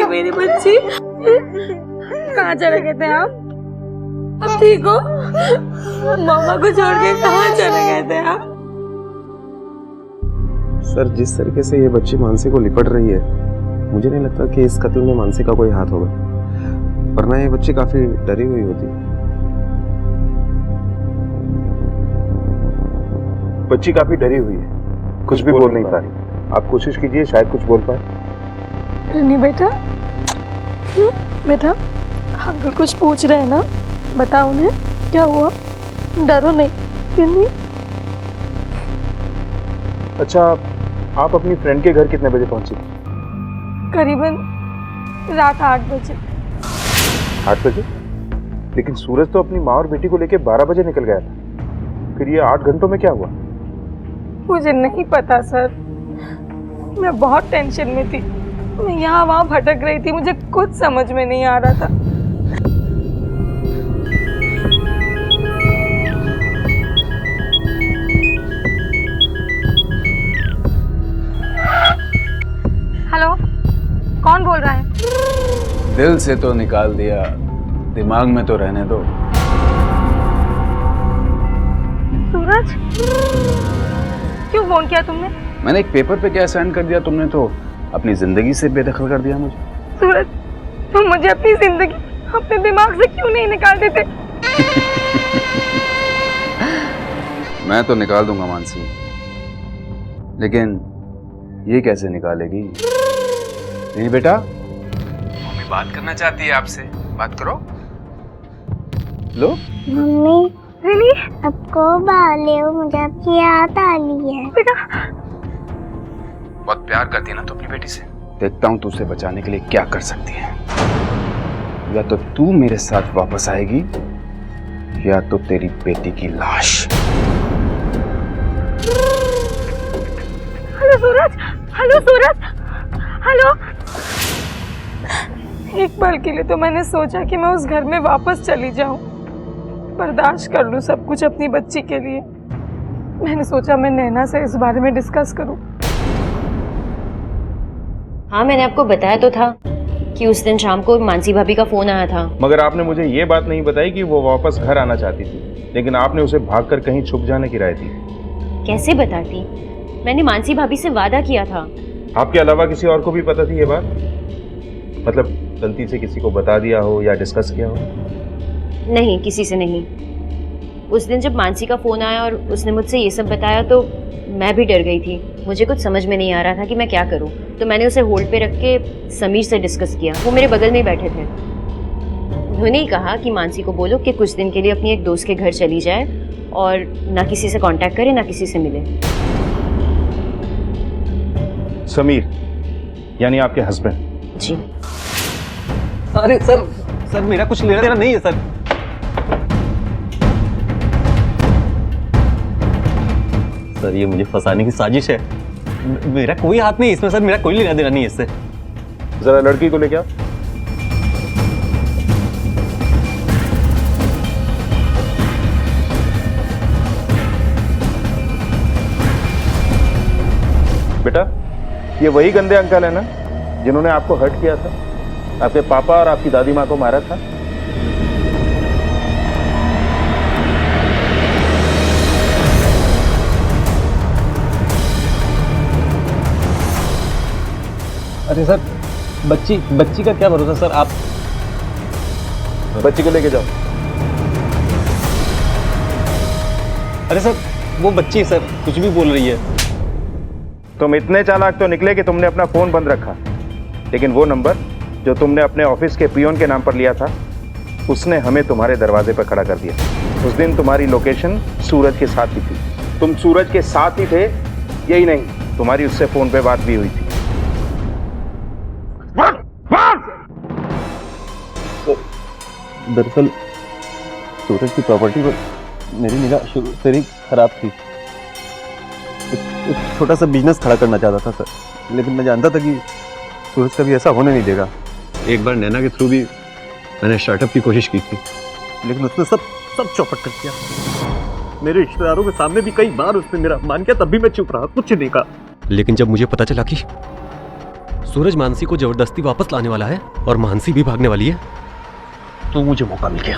मेरी बच्ची, कहाँ चले गए थे आप? अब ठीक हो? मामा को छोड़ के कहाँ चले गए थे आप? सर, जिस तरीके से ये बच्ची मानसी को लिपट रही है, मुझे नहीं लगता कि इस कत्ल में मानसी का कोई हाथ होगा, वरना ये बच्ची काफी डरी हुई होती। बच्ची काफी डरी हुई है, कुछ भी बोल नहीं पा रही। आप कोशिश कीजिए, शायद कुछ बोल पाए। रिनी बेटा, बेटा अंकल कुछ पूछ रहे हैं ना, बताओ उन्हें क्या हुआ, डरो नहीं। रिनी, अच्छा, आप अपनी फ्रेंड के घर कितने बजे पहुंची? करीबन रात 8 बजे। 8 बजे? लेकिन सूरज तो अपनी माँ और बेटी को लेकर 12 बजे निकल गया था। फिर ये 8 घंटों में क्या हुआ? मुझे नहीं पता सर, मैं बहुत टेंशन में थी, मैं यहाँ वहाँ भटक रही थी, मुझे कुछ समझ में नहीं आ रहा था। हेलो, कौन बोल रहा है? दिल से तो निकाल दिया, दिमाग में तो रहने दो। सूरज, क्यों फोन किया तुमने? मैंने एक पेपर पे क्या साइन कर दिया, तुमने तो अपनी जिंदगी से बेदखल कर दिया मुझे। सूरज, तुम मुझे अपनी जिंदगी अपने दिमाग से क्यों नहीं निकाल देते? मैं तो निकाल दूंगा मानसी, लेकिन ये कैसे निकालेगी? नहीं बेटा, मम्मी बात करना चाहती है आपसे, बात करो। लो मम्मी, रिनी, आपको बाले हो, मुझे आपकी याद आ रही है। बेटा, बहुत प्यार करती है ना तू अपनी बेटी से। देखता हूँ तू उसे बचाने के लिए क्या कर सकती है। या तो तू मेरे साथ वापस आएगी या तो तेरी बेटी की लाश। हेलो सूरज, हेलो सूरज, हेलो। एक पल के लिए तो मैंने सोचा कि मैं उस घर में वापस चली जाऊं, बर्दाश्त कर लूं सब कुछ अपनी बच्ची के लिए। मैंने सोचा मैं नैना से इस बारे में डिस्कस करूं। हाँ, मैंने आपको बताया तो था कि उस दिन शाम को मानसी भाभी का फोन आया था। मगर आपने मुझे ये बात नहीं बताई कि वो वापस घर आना चाहती थी, लेकिन आपने उसे भागकर कहीं छुप जाने की राय दी। कैसे बताती? मैंने मानसी भाभी से वादा किया था। आपके अलावा किसी और को भी पता थी ये बात? मतलब गलती से किसी को बता दिया हो या डिस्कस किया हो? नहीं, किसी से नहीं। उस दिन जब मानसी का फोन आया और उसने मुझसे ये सब बताया तो मैं भी डर गई थी। मुझे कुछ समझ में नहीं आ रहा था कि मैं क्या करूं। तो मैंने उसे होल्ड पे रख के समीर से डिस्कस किया। वो मेरे बगल में ही बैठे थे। उन्होंने ही कहा कि मानसी को बोलो कि कुछ दिन के लिए अपनी एक दोस्त के घर चली जाए और ना किसी से कांटेक्ट करे, ना किसी से मिले। समीर यानी आपके हस्बैंड? जी। अरे सर मेरा कुछ लेना देना नहीं है सर। सर ये मुझे फंसाने की साजिश है। मेरा कोई हाथ नहीं इसमें सर, मेरा कोई लेना देना नहीं है इससे। जरा लड़की को लेके आओ। बेटा, ये वही गंदे अंकल है ना जिन्होंने आपको हर्ट किया था? आपके पापा और आपकी दादी माँ को मारा था? अरे सर बच्ची का क्या भरोसा सर। आप बच्ची को लेके जाओ। अरे सर वो बच्ची सर कुछ भी बोल रही है। तुम इतने चालाक तो निकले कि तुमने अपना फोन बंद रखा, लेकिन वो नंबर जो तुमने अपने ऑफिस के पियोन के नाम पर लिया था उसने हमें तुम्हारे दरवाजे पर खड़ा कर दिया। उस दिन तुम्हारी लोकेशन सूरज के साथ ही थी। तुम सूरज के साथ ही थे, यही नहीं तुम्हारी उससे फोन पे बात भी हुई थी। दरअसल सूरज की प्रॉपर्टी पर मेरी निगाह शुरू से ही खराब थी। एक छोटा सा बिजनेस खड़ा करना चाहता था सर, लेकिन मैं जानता था कि सूरज कभी ऐसा होने नहीं देगा। एक बार नैना के थ्रू भी मैंने स्टार्टअप की कोशिश की थी, लेकिन उसने सब चौपट कर दिया। मेरे रिश्तेदारों के सामने भी कई बार उसने मेरा मान किया, तब भी मैं चुप रहा, कुछ नहीं कहा। लेकिन जब मुझे पता चला कि सूरज मानसी को जबरदस्ती वापस लाने वाला है और मानसी भी भागने वाली है, तो मुझे मौका मिल गया।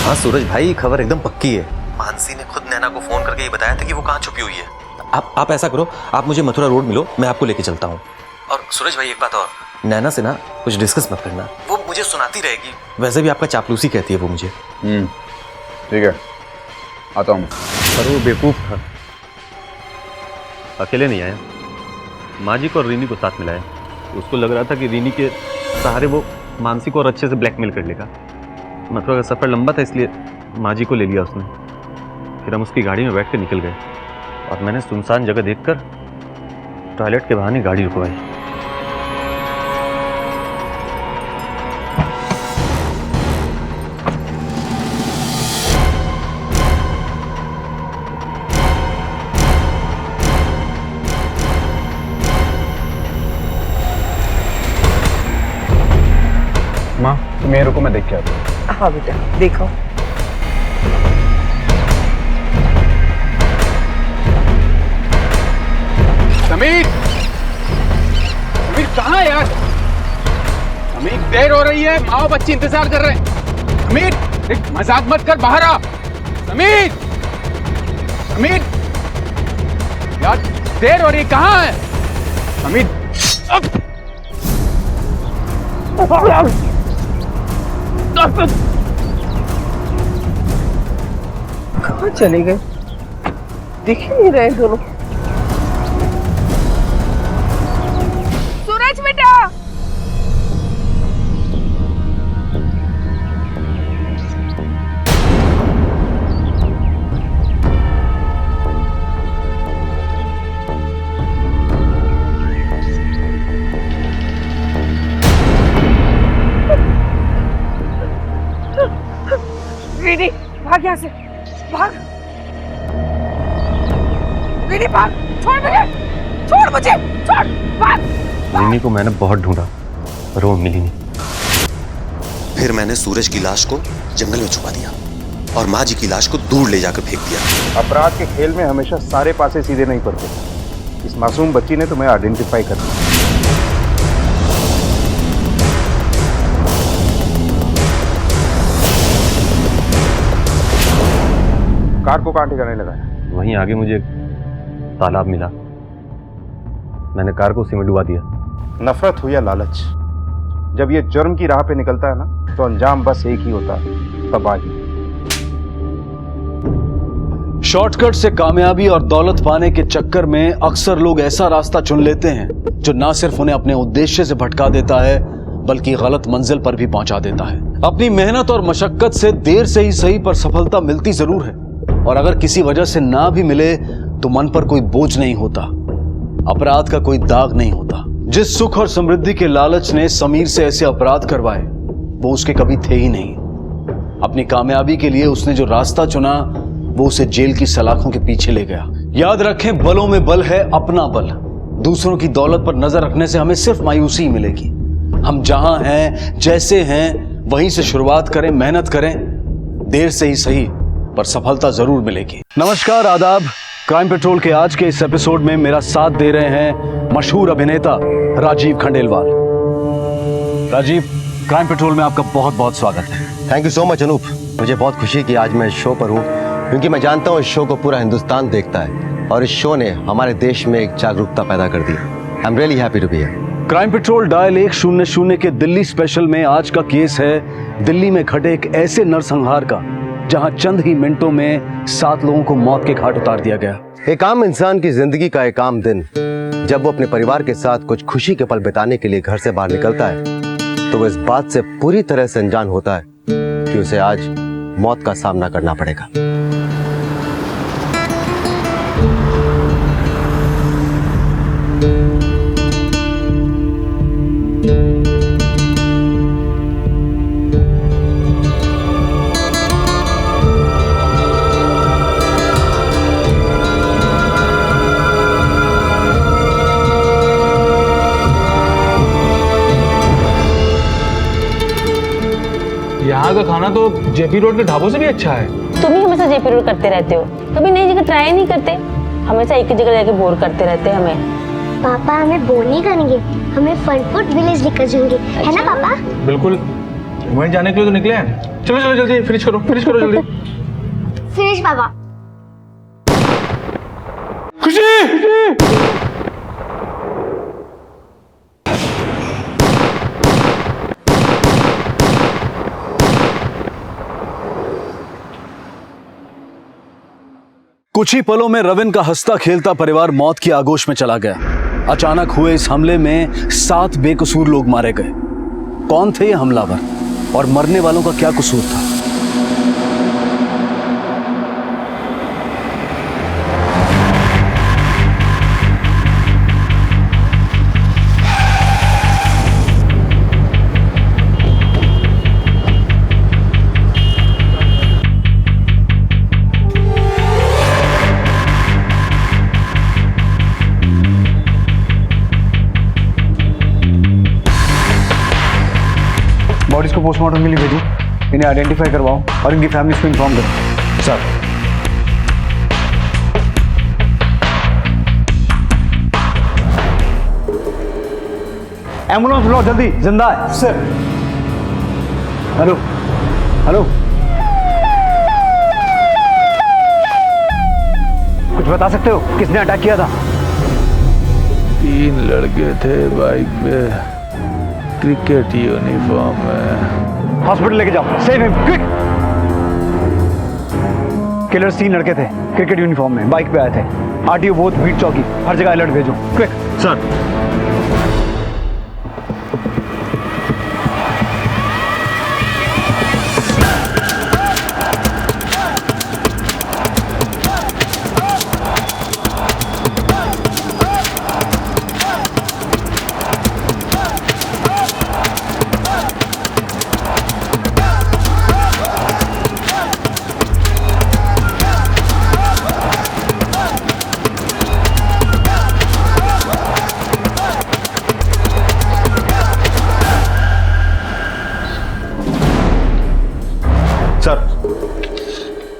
हाँ सूरज भाई, खबर एकदम पक्की है। मानसी ने खुद नैना को फोन करके ये बताया था कि वो कहाँ छुपी हुई है। आप ऐसा करो, आप मुझे मथुरा रोड मिलो, मैं आपको लेके चलता हूँ। और सूरज भाई एक बात और, नैना से ना कुछ डिस्कस मत करना, वो मुझे सुनाती रहेगी। वैसे भी आपका चापलूसी कहती है वो मुझे। ठीक है, आता हूँ। पर वो बेवकूफ था, अकेले नहीं आया, माजिक और रीनी को साथ मिलाया। उसको लग रहा था कि रीनी के सहारे वो मानसी को और अच्छे से ब्लैकमेल कर लेगा। मथुरा का सफ़र लंबा था, इसलिए माजी को ले लिया उसने। फिर हम उसकी गाड़ी में बैठ कर निकल गए और मैंने सुनसान जगह देखकर टॉयलेट के बहाने गाड़ी रुकवाई। माँ तुम ये रुको, मैं देख के आता हूँ। हाँ बेटा देखो। समीर कहाँ है यार? समीर देर हो रही है, माँ बच्ची इंतजार कर रहे हैं। समीर एक मजाक मत कर, बाहर आ। समीर यार देर हो रही है, कहाँ है समीर? कहाँ चले गए? दिख ही नहीं रहे दोनों। सूरज बेटा, रीनी भाग यहाँ से, भाग रीनी भाग, छोड़ मुझे, छोड़, भाग। रीनी को मैंने बहुत ढूंढा पर वो मिली नहीं। फिर मैंने सूरज की लाश को जंगल में छुपा दिया और माँ जी की लाश को दूर ले जाकर फेंक दिया। अपराध के खेल में हमेशा सारे पासे सीधे नहीं पड़ते। इस मासूम बच्ची ने तुम्हें आइडेंटिफाई कर दिया। कार को कहाँ ठिकाने लगाया? वहीं आगे मुझे एक तालाब मिला, मैंने कार को सीमेंट डुबा दिया। नफरत हो या लालच, जब ये जुर्म की राह पे निकलता है ना, तो अंजाम बस एक ही होता है, तबाही। शॉर्टकट से कामयाबी और दौलत पाने के चक्कर में अक्सर लोग ऐसा रास्ता चुन लेते हैं जो ना सिर्फ उन्हें अपने उद्देश्य से भटका देता है बल्कि गलत मंजिल पर भी पहुंचा देता है। अपनी मेहनत और मशक्कत से देर से ही सही पर सफलता मिलती जरूर है, और अगर किसी वजह से ना भी मिले तो मन पर कोई बोझ नहीं होता, अपराध का कोई दाग नहीं होता। जिस सुख और समृद्धि के लालच ने समीर से ऐसे अपराध करवाए वो उसके कभी थे ही नहीं। अपनी कामयाबी के लिए उसने जो रास्ता चुना वो उसे जेल की सलाखों के पीछे ले गया। याद रखें, बलों में बल है अपना बल। दूसरों की दौलत पर नजर रखने से हमें सिर्फ मायूसी ही मिलेगी। हम जहां हैं, जैसे हैं, वहीं से शुरुआत करें, मेहनत करें, देर से ही सही पर सफलता जरूर मिलेगी। नमस्कार, आदाब। क्राइम पेट्रोल के आज के इस एपिसोड में मेरा साथ दे रहे हैं मशहूर अभिनेता राजीव खंडेलवाल। राजीव, क्राइम पेट्रोल में आपका बहुत बहुत स्वागत है। Thank you so much Anoop. मुझे बहुत खुशी कि आज मैं इस शो पर हूँ, क्योंकि मैं जानता हूँ इस शो को पूरा हिंदुस्तान देखता है और इस शो ने हमारे देश में एक जागरूकता पैदा कर दी। I am really happy to be here. Crime patrol dial 100 के दिल्ली स्पेशल में आज का केस है दिल्ली में घटे एक ऐसे नरसंहार का जहां चंद ही मिनटों में 7 लोगों को मौत के घाट उतार दिया गया। एक आम इंसान की जिंदगी का एक आम दिन जब वो अपने परिवार के साथ कुछ खुशी के पल बिताने के लिए घर से बाहर निकलता है तो वो इस बात से पूरी तरह से अनजान होता है कि उसे आज मौत का सामना करना पड़ेगा। यहाँ का खाना तो जेपी रोड के ढाबों से भी अच्छा है। तुम ही हमेशा जेपी रोड करते रहते हो, कभी नई जगह ट्राई नहीं करते, हमेशा एक ही जगह जाके बोर करते रहते हैं हमें। पापा हमें बोर नहीं करेंगे, हमें फन फूड विलेज लेकर जाएंगे, है ना पापा? बिल्कुल, वहीं जाने के लिए तो निकले हैं। चलो चलो जल्दी फिनिश करो जल्दी। फिनिश पापा। खुशी। कुछ ही पलों में रविन का हंसता खेलता परिवार मौत की आगोश में चला गया। अचानक हुए इस हमले में 7 बेकसूर लोग मारे गए। कौन थे ये हमलावर और मरने वालों का क्या कसूर था? बॉडीज को पोस्टमार्टम के लिए भेजो, इन्हें आइडेंटिफाई करवाओ और इनकी फैमिलीज को इन्फॉर्म करो। सर। एम्बुलेंस बुलाओ जल्दी, जिंदा है। सर। हेलो हेलो, कुछ बता सकते हो किसने अटैक किया था? 3 लड़के थे बाइक पे, क्रिकेट यूनिफॉर्म में। हॉस्पिटल लेके जाओ, सेव हिम क्विक। किलर्स 3 लड़के थे, क्रिकेट यूनिफॉर्म में, बाइक पे आए थे। आरटीओ बोथ, बीट चौकी, हर जगह अलर्ट भेजो, क्विक। सर।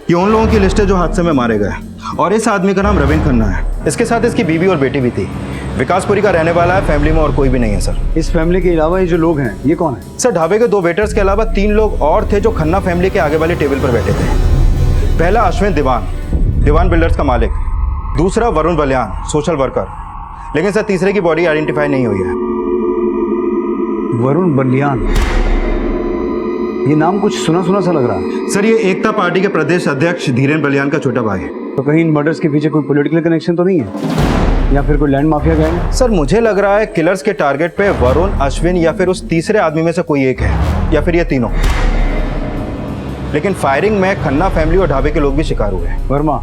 ये उन लोगों की लिस्ट है जो हादसे में मारे गए, और इस आदमी का नाम रविन खन्ना है। इसके साथ इसकी बीवी और बेटी भी थी। विकासपुरी का रहने वाला है, फैमिली में और कोई भी नहीं है सर। इस फैमिली के अलावा ये जो लोग हैं ये कौन है? सर ढाबे के 2 वेटर्स के अलावा 3 लोग और थे जो खन्ना फैमिली के आगे वाले टेबल पर बैठे थे। पहला अश्विन दीवान, दीवान बिल्डर्स का मालिक। दूसरा वरुण बलियान, सोशल वर्कर। लेकिन सर तीसरे की बॉडी आइडेंटिफाई नहीं हुई है। वरुण बलियान, ये नाम कुछ सुना सुना सा लग रहा है। सर ये एकता पार्टी के प्रदेश अध्यक्ष धीरेन बलियान का छोटा भाई है। तो कहीं इन मर्डर्स के पीछे कोई पॉलिटिकल कनेक्शन तो नहीं है, या फिर कोई लैंड माफिया गैंग है? सर मुझे लग रहा है किलर्स के टारगेट पे वरुण, अश्विन या फिर उस तीसरे आदमी में से कोई एक है, या फिर ये तीनों। लेकिन फायरिंग में खन्ना फैमिली और ढाबे के लोग भी शिकार हुए हैं। वर्मा,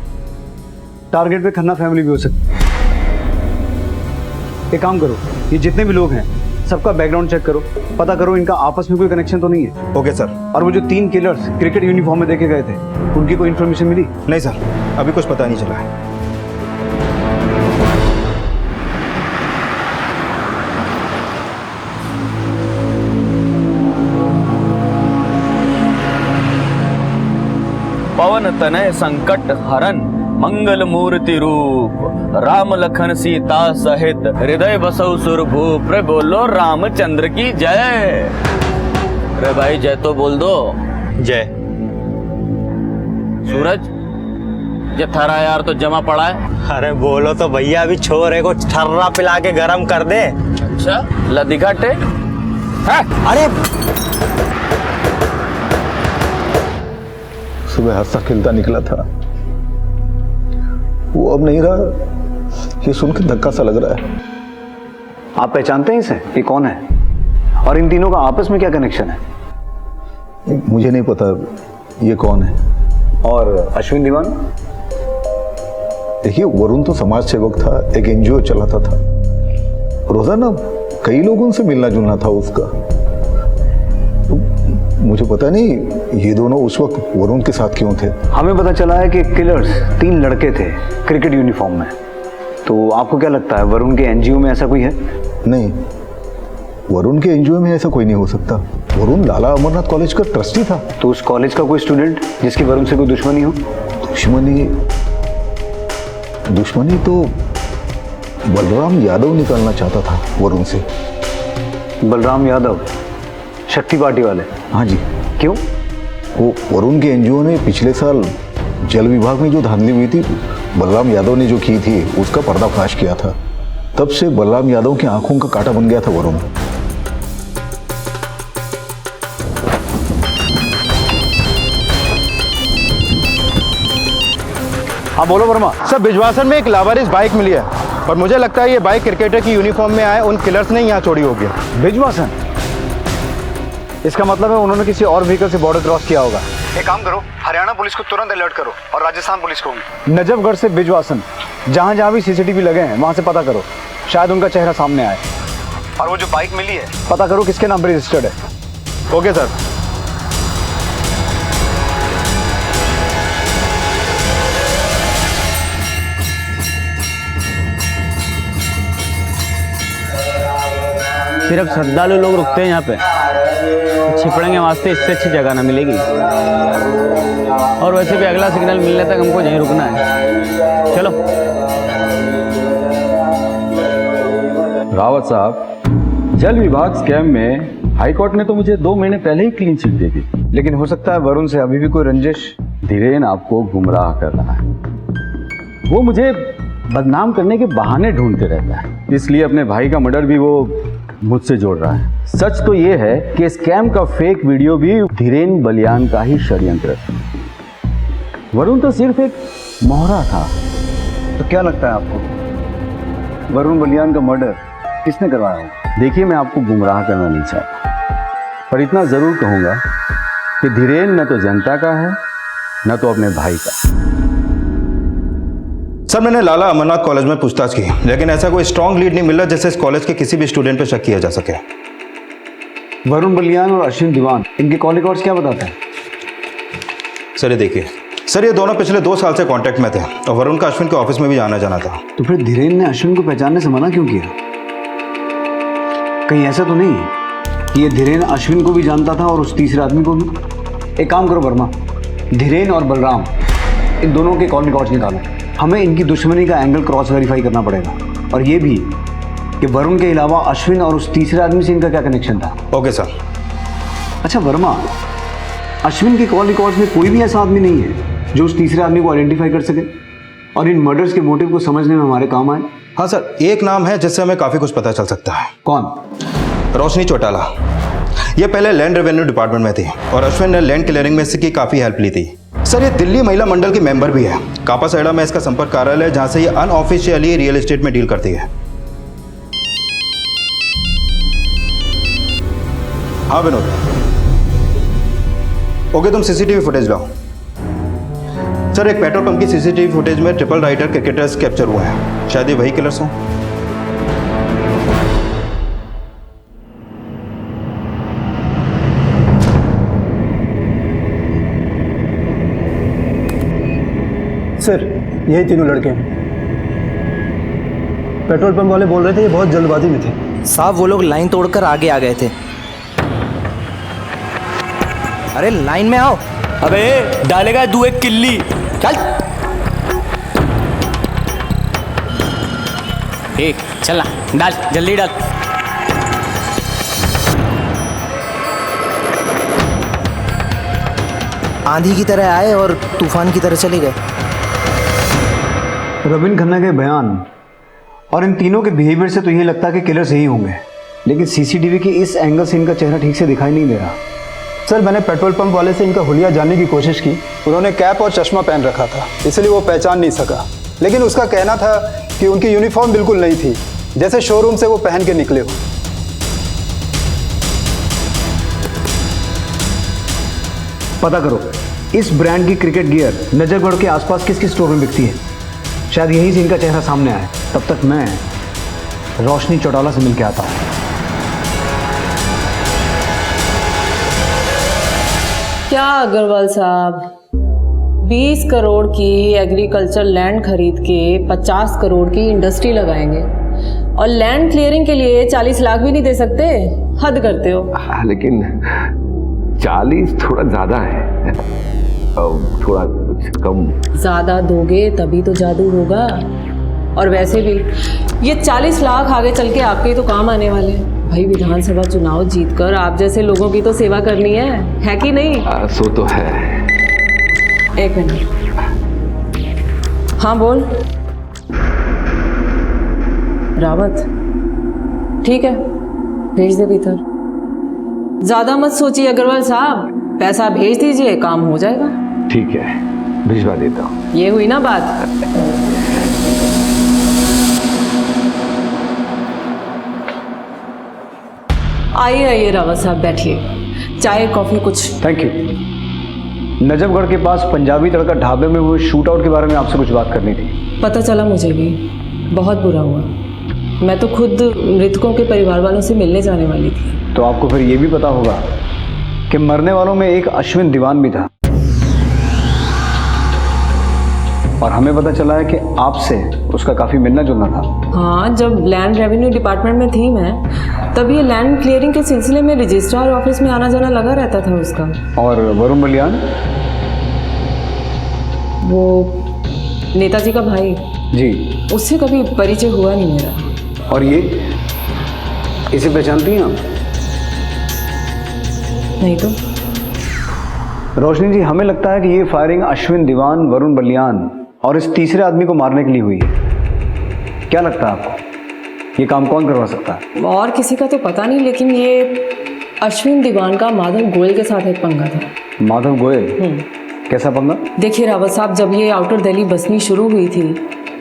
टारगेट पे खन्ना फैमिली भी हो सकती है। एक काम करो, ये जितने भी लोग हैं सबका बैकग्राउंड चेक करो, पता करो इनका आपस में कोई कनेक्शन तो नहीं है। Okay sir. और वो जो 3 किलर्स क्रिकेट यूनिफॉर्म में देखे गए थे, उनकी कोई इन्फॉर्मेशन मिली? नहीं सर, अभी कुछ पता नहीं चला है। पवन तनय संकट हरन मंगल मूर्ति रूप, राम लखन सीता सहित हृदय बसौ सुरभूप। रे बोलो रामचंद्र की जय। रे भाई जय तो बोल दो। जय। सूरज, ये थारा यार तो जमा पड़ा है। अरे बोलो तो भैया, अभी छोरे को ठर्रा पिला के गरम कर दे। अच्छा लदिका टेक। अरे सुबह हंसता खिलता निकला था, वो अब नहीं रहा। ये सुन के धक्का सा लग रहा है। आप पहचानते हैं इसे? ये कौन है और इन तीनों का आपस में क्या कनेक्शन है? मुझे नहीं पता ये कौन है। और अश्विन दीवान? देखिए वरुण तो समाज सेवक था, एक एनजीओ चलाता था, रोजाना कई लोगों से मिलना जुलना था उसका। तो मुझे पता नहीं ये दोनों उस वक्त वरुण के साथ क्यों थे। हमें पता चला है कि किलर्स 3 लड़के थे क्रिकेट यूनिफॉर्म में। तो आपको क्या लगता है वरुण के एनजीओ में ऐसा कोई है? नहीं, वरुण के एनजीओ में ऐसा कोई नहीं हो सकता। वरुण लाला अमरनाथ कॉलेज का ट्रस्टी था। तो उस कॉलेज का कोई स्टूडेंट जिसकी वरुण से कोई दुश्मनी हो? दुश्मनी तो बलराम यादव निकालना चाहता था वरुण से। बलराम यादव, शक्ति पार्टी वाले? हाँ जी। क्यों? वो वरुण के एनजीओ ने पिछले साल जल विभाग में जो धांधली हुई थी, बलराम यादव ने जो की थी, उसका पर्दाफाश किया था। तब से बलराम यादव की आंखों का कांटा बन गया था वरुण। हाँ बोलो वर्मा। सर बिजवासन में एक लावारिस बाइक मिली है और मुझे लगता है ये बाइक क्रिकेटर की यूनिफॉर्म में आए उन किलर्स ने यहाँ चोरी होगी। बिजवासन? इसका मतलब है उन्होंने किसी और व्हीकल से बॉर्डर क्रॉस किया होगा। एक काम करो, हरियाणा पुलिस को तुरंत अलर्ट करो और राजस्थान पुलिस को भी। नजफगढ़ से बिजवासन, जहां जहां भी सीसीटीवी लगे हैं वहां से पता करो, शायद उनका चेहरा सामने आए। और वो जो बाइक मिली है पता करो किसके नाम पर रजिस्टर्ड है। Okay sir. सिर्फ श्रद्धालु लोग रुकते हैं यहाँ पे, छिपड़ेंगे वास्ते इससे अच्छी जगह ना मिलेगी। और वैसे भी अगला सिग्नल मिलने तक हमको यहीं रुकना है। चलो। रावत साहब, जल विभाग स्कैम में हाईकोर्ट ने तो मुझे 2 महीने पहले ही क्लीन चिट दे दी। लेकिन हो सकता है वरुण से अभी भी कोई रंजिश। धीरेन आपको गुमराह कर रहा है। वो मुझे बदनाम करने के बहाने ढूंढते रहता है, इसलिए अपने भाई का मर्डर भी वो मुझसे जोड़ रहा है। सच तो ये है कि स्कैम का फेक वीडियो भी धीरेन बलियान का ही षड्यंत्र है। वरुण तो सिर्फ एक मोहरा था। तो क्या लगता है आपको वरुण बलियान का मर्डर किसने करवाया है? देखिए मैं आपको गुमराह करना नहीं चाहता, पर इतना जरूर कहूंगा कि धीरेन न तो जनता का है न तो अपने भाई का। सर मैंने लाला अमरनाथ कॉलेज में पूछताछ की, लेकिन ऐसा कोई स्ट्रॉन्ग लीड नहीं मिला जिससे इस कॉलेज के किसी भी स्टूडेंट पर शक किया जा सके। वरुण बलियान और अश्विन दीवान, इनके कॉल रिकॉर्ड्स क्या बताते हैं? सर ये देखिए, सर ये दोनों पिछले 2 साल से कांटेक्ट में थे और वरुण का अश्विन के ऑफिस में भी आना जाना था। तो फिर धीरेन ने अश्विन को पहचानने से मना क्यों किया? कहीं ऐसा तो नहीं कि ये धीरेन अश्विन को भी जानता था और उस तीसरे आदमी को भी? एक काम करो वर्मा, धीरेन और बलराम इन दोनों के कॉल रिकॉर्ड्स निकालो। हमें इनकी दुश्मनी का एंगल क्रॉस वेरीफाई करना पड़ेगा, और ये भी कि वरुण के अलावा अश्विन और उस तीसरे आदमी से इनका क्या कनेक्शन था। Okay sir. अच्छा वर्मा, अश्विन के कॉल रिकॉर्ड्स में कोई भी ऐसा आदमी नहीं है जो उस तीसरे आदमी को आइडेंटिफाई कर सके और इन मर्डर्स के मोटिव को समझने में हमारे काम आए? हाँ सर, एक नाम है जिससे हमें काफ़ी कुछ पता चल सकता है। कौन? रोशनी चौटाला। ये पहले लैंड रेवेन्यू डिपार्टमेंट में थी और अश्विन ने लैंड क्लियरिंग में इसकी काफ़ी हेल्प ली थी। सर, ये दिल्ली महिला मंडल की मेंबर भी है। कापासाइडा में इसका संपर्क कार्यालय है, जहाँ से ये अनऑफिशियली रियल एस्टेट में डील करती है। हाँ विनोद, ओके, तुम सीसीटीवी फुटेज लाओ। सर, एक पेट्रोल पंप की सीसीटीवी फुटेज में ट्रिपल राइडर क्रिकेटर्स कैप्चर हुए हैं। शायद ये वही किलर्स हों। सर, यही तीनों लड़के हैं। पेट्रोल पंप वाले बोल रहे थे ये बहुत जल्दबाजी में थे। साहब, वो लोग लाइन तोड़कर आगे आ गए थे। अरे लाइन में आओ। अबे डालेगा तू एक किल्ली। चल एक चल ना, डाल जल्दी डाल। आंधी की तरह आए और तूफान की तरह चले गए। रविंद्र खन्ना के बयान और इन तीनों के बिहेवियर से तो यही लगता है कि किलर्स यही होंगे, लेकिन सीसीटीवी की इस एंगल से इनका चेहरा ठीक से दिखाई नहीं दे रहा। सर, मैंने पेट्रोल पंप वाले से इनका हुलिया जानने की कोशिश की। उन्होंने कैप और चश्मा पहन रखा था, इसलिए वो पहचान नहीं सका। लेकिन उसका कहना था कि उनकी यूनिफॉर्म बिल्कुल नहीं थी, जैसे शोरूम से वो पहन के निकले हो। पता करो इस ब्रांड की क्रिकेट गियर नजरगढ़ के आसपास किस किस स्टोर में बिकती है। शायद यहीं से इनका चेहरा सामने आए। तब तक मैं रोशनी चौटाला से मिलकर आता हूं। क्या अग्रवाल साहब, 20 करोड़ की एग्रीकल्चर लैंड खरीद के 50 करोड़ की इंडस्ट्री लगाएंगे और लैंड क्लियरिंग के लिए 40 लाख भी नहीं दे सकते? हद करते हो। लेकिन 40 थोड़ा ज्यादा है, थोड़ा कुछ कम। ज्यादा दोगे तभी तो जादू होगा। और वैसे भी ये 40 लाख आगे चल के आपके ही तो काम आने वाले हैं। भाई, विधानसभा चुनाव जीतकर आप जैसे लोगों की तो सेवा करनी है कि नहीं? सो तो है। एक मिनट। हाँ बोल। रावत, ठीक है, भेज दे भीतर। ज्यादा मत सोचिए अग्रवाल साहब, पैसा भेज दीजिए, काम हो जाएगा। ठीक है, भिजवा देता हूँ। ये हुई ना बात। आइए आइए रावत साहब, बैठिए। चाय कॉफी कुछ? Thank you. नजफगढ़ के पास पंजाबी तड़का ढाबे में हुए शूट आउट के बारे में आपसे कुछ बात करनी थी। पता चला मुझे भी, बहुत बुरा हुआ। मैं तो खुद मृतकों के परिवार वालों से मिलने जाने वाली थी। तो आपको फिर ये भी पता होगा कि मरने वालों में एक अश्विन दीवान भी था, और हमें पता चला है कि आपसे उसका काफी मिलना जुलना था। हाँ, जब लैंड रेवेन्यू डिपार्टमेंट में थी मैं, तब ये लैंड क्लियरिंग के सिलसिले में रजिस्ट्रार ऑफिस में आना जाना लगा रहता था उसका। और वरुण बलियान? वो नेताजी का भाई जी, उससे कभी परिचय हुआ नहीं मेरा। और ये इसे पहचानती हैं आप? नहीं तो। रोशनी जी, हमें लगता है कि ये फायरिंग अश्विन दीवान, वरुण बलियान और इस तीसरे आदमी को मारने के लिए हुई है। क्या लगता है आपको, ये काम कौन करवा सकता है? और किसी का तो पता नहीं, लेकिन ये अश्विन दीवान का माधव गोयल के साथ एक पंगा था। माधव गोयल? कैसा पंगा? देखिए रावत साहब, जब ये आउटर दिल्ली बसनी शुरू हुई थी,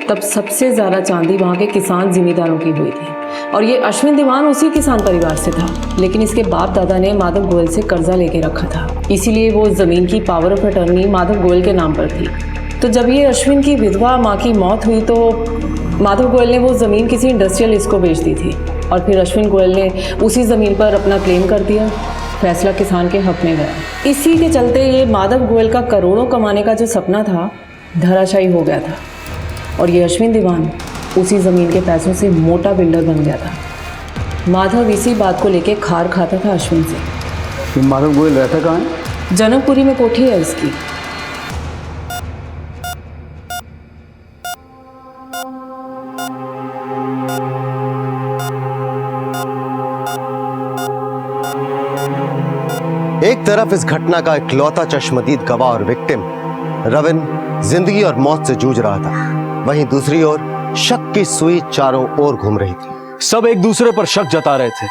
तब सबसे ज़्यादा चांदी वहाँ के किसान जिमींदारों की हुई थी, और ये अश्विन दीवान उसी किसान परिवार से था। लेकिन इसके बाप दादा ने माधव गोयल से कर्जा लेके रखा था, इसीलिए वो ज़मीन की power of attorney Madhav Goyal के नाम पर थी। तो जब ये अश्विन की विधवा माँ की मौत हुई, तो माधव गोयल ने वो ज़मीन किसी इंडस्ट्रियलिस्ट को बेच दी थी, और फिर अश्विन गोयल ने उसी ज़मीन पर अपना क्लेम कर दिया। फैसला किसान के हक में गया। इसी के चलते ये माधव गोयल का करोड़ों कमाने का जो सपना था, धराशायी हो गया था, और ये अश्विन दीवान उसी ज़मीन के पैसों से मोटा बिल्डर बन गया था। माधव इसी बात को लेके खार खाता था अश्विन से। माधव गोयल रहता कहाँ है? जनकपुरी में कोठी है इसकी। एक तरफ इस घटना का इकलौता चश्मदीद गवाह और विक्टिम रविन जिंदगी और मौत से जूझ रहा था, वहीं दूसरी ओर शक की सुई चारों ओर घूम रही थी। सब एक दूसरे पर शक जता रहे थे,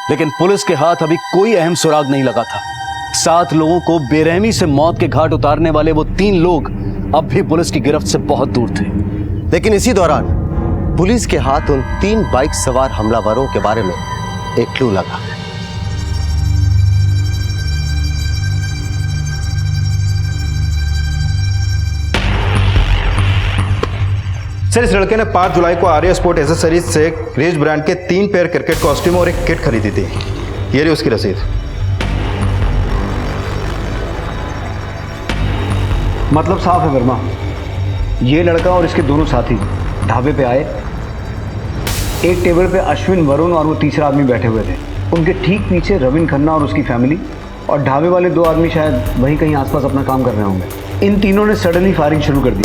लेकिन पुलिस के हाथ अभी कोई अहम सुराग नहीं लगा था। 7 लोगों को बेरहमी से मौत के घाट उतारने वाले वो 3 लोग अब भी पुलिस की गिरफ्त से बहुत दूर थे। लेकिन इसी दौरान पुलिस के हाथ उन 3 बाइक सवार हमलावरों के बारे में एक क्लू लगा। सर, इस लड़के ने 5 जुलाई को आर्या स्पोर्ट एसेसरीज से रेज ब्रांड के 3 पेयर क्रिकेट कॉस्ट्यूम और एक किट खरीदी थी। ये रही उसकी रसीद। मतलब साफ है वर्मा, ये लड़का और इसके दोनों साथी ढाबे पे आए। एक टेबल पे अश्विन, वरुण और वो तीसरा आदमी बैठे हुए थे। उनके ठीक पीछे रविन खन्ना और उसकी फैमिली, और ढाबे वाले 2 आदमी शायद वहीं कहीं आसपास अपना काम कर रहे होंगे। इन तीनों ने सडनली फायरिंग शुरू कर दी,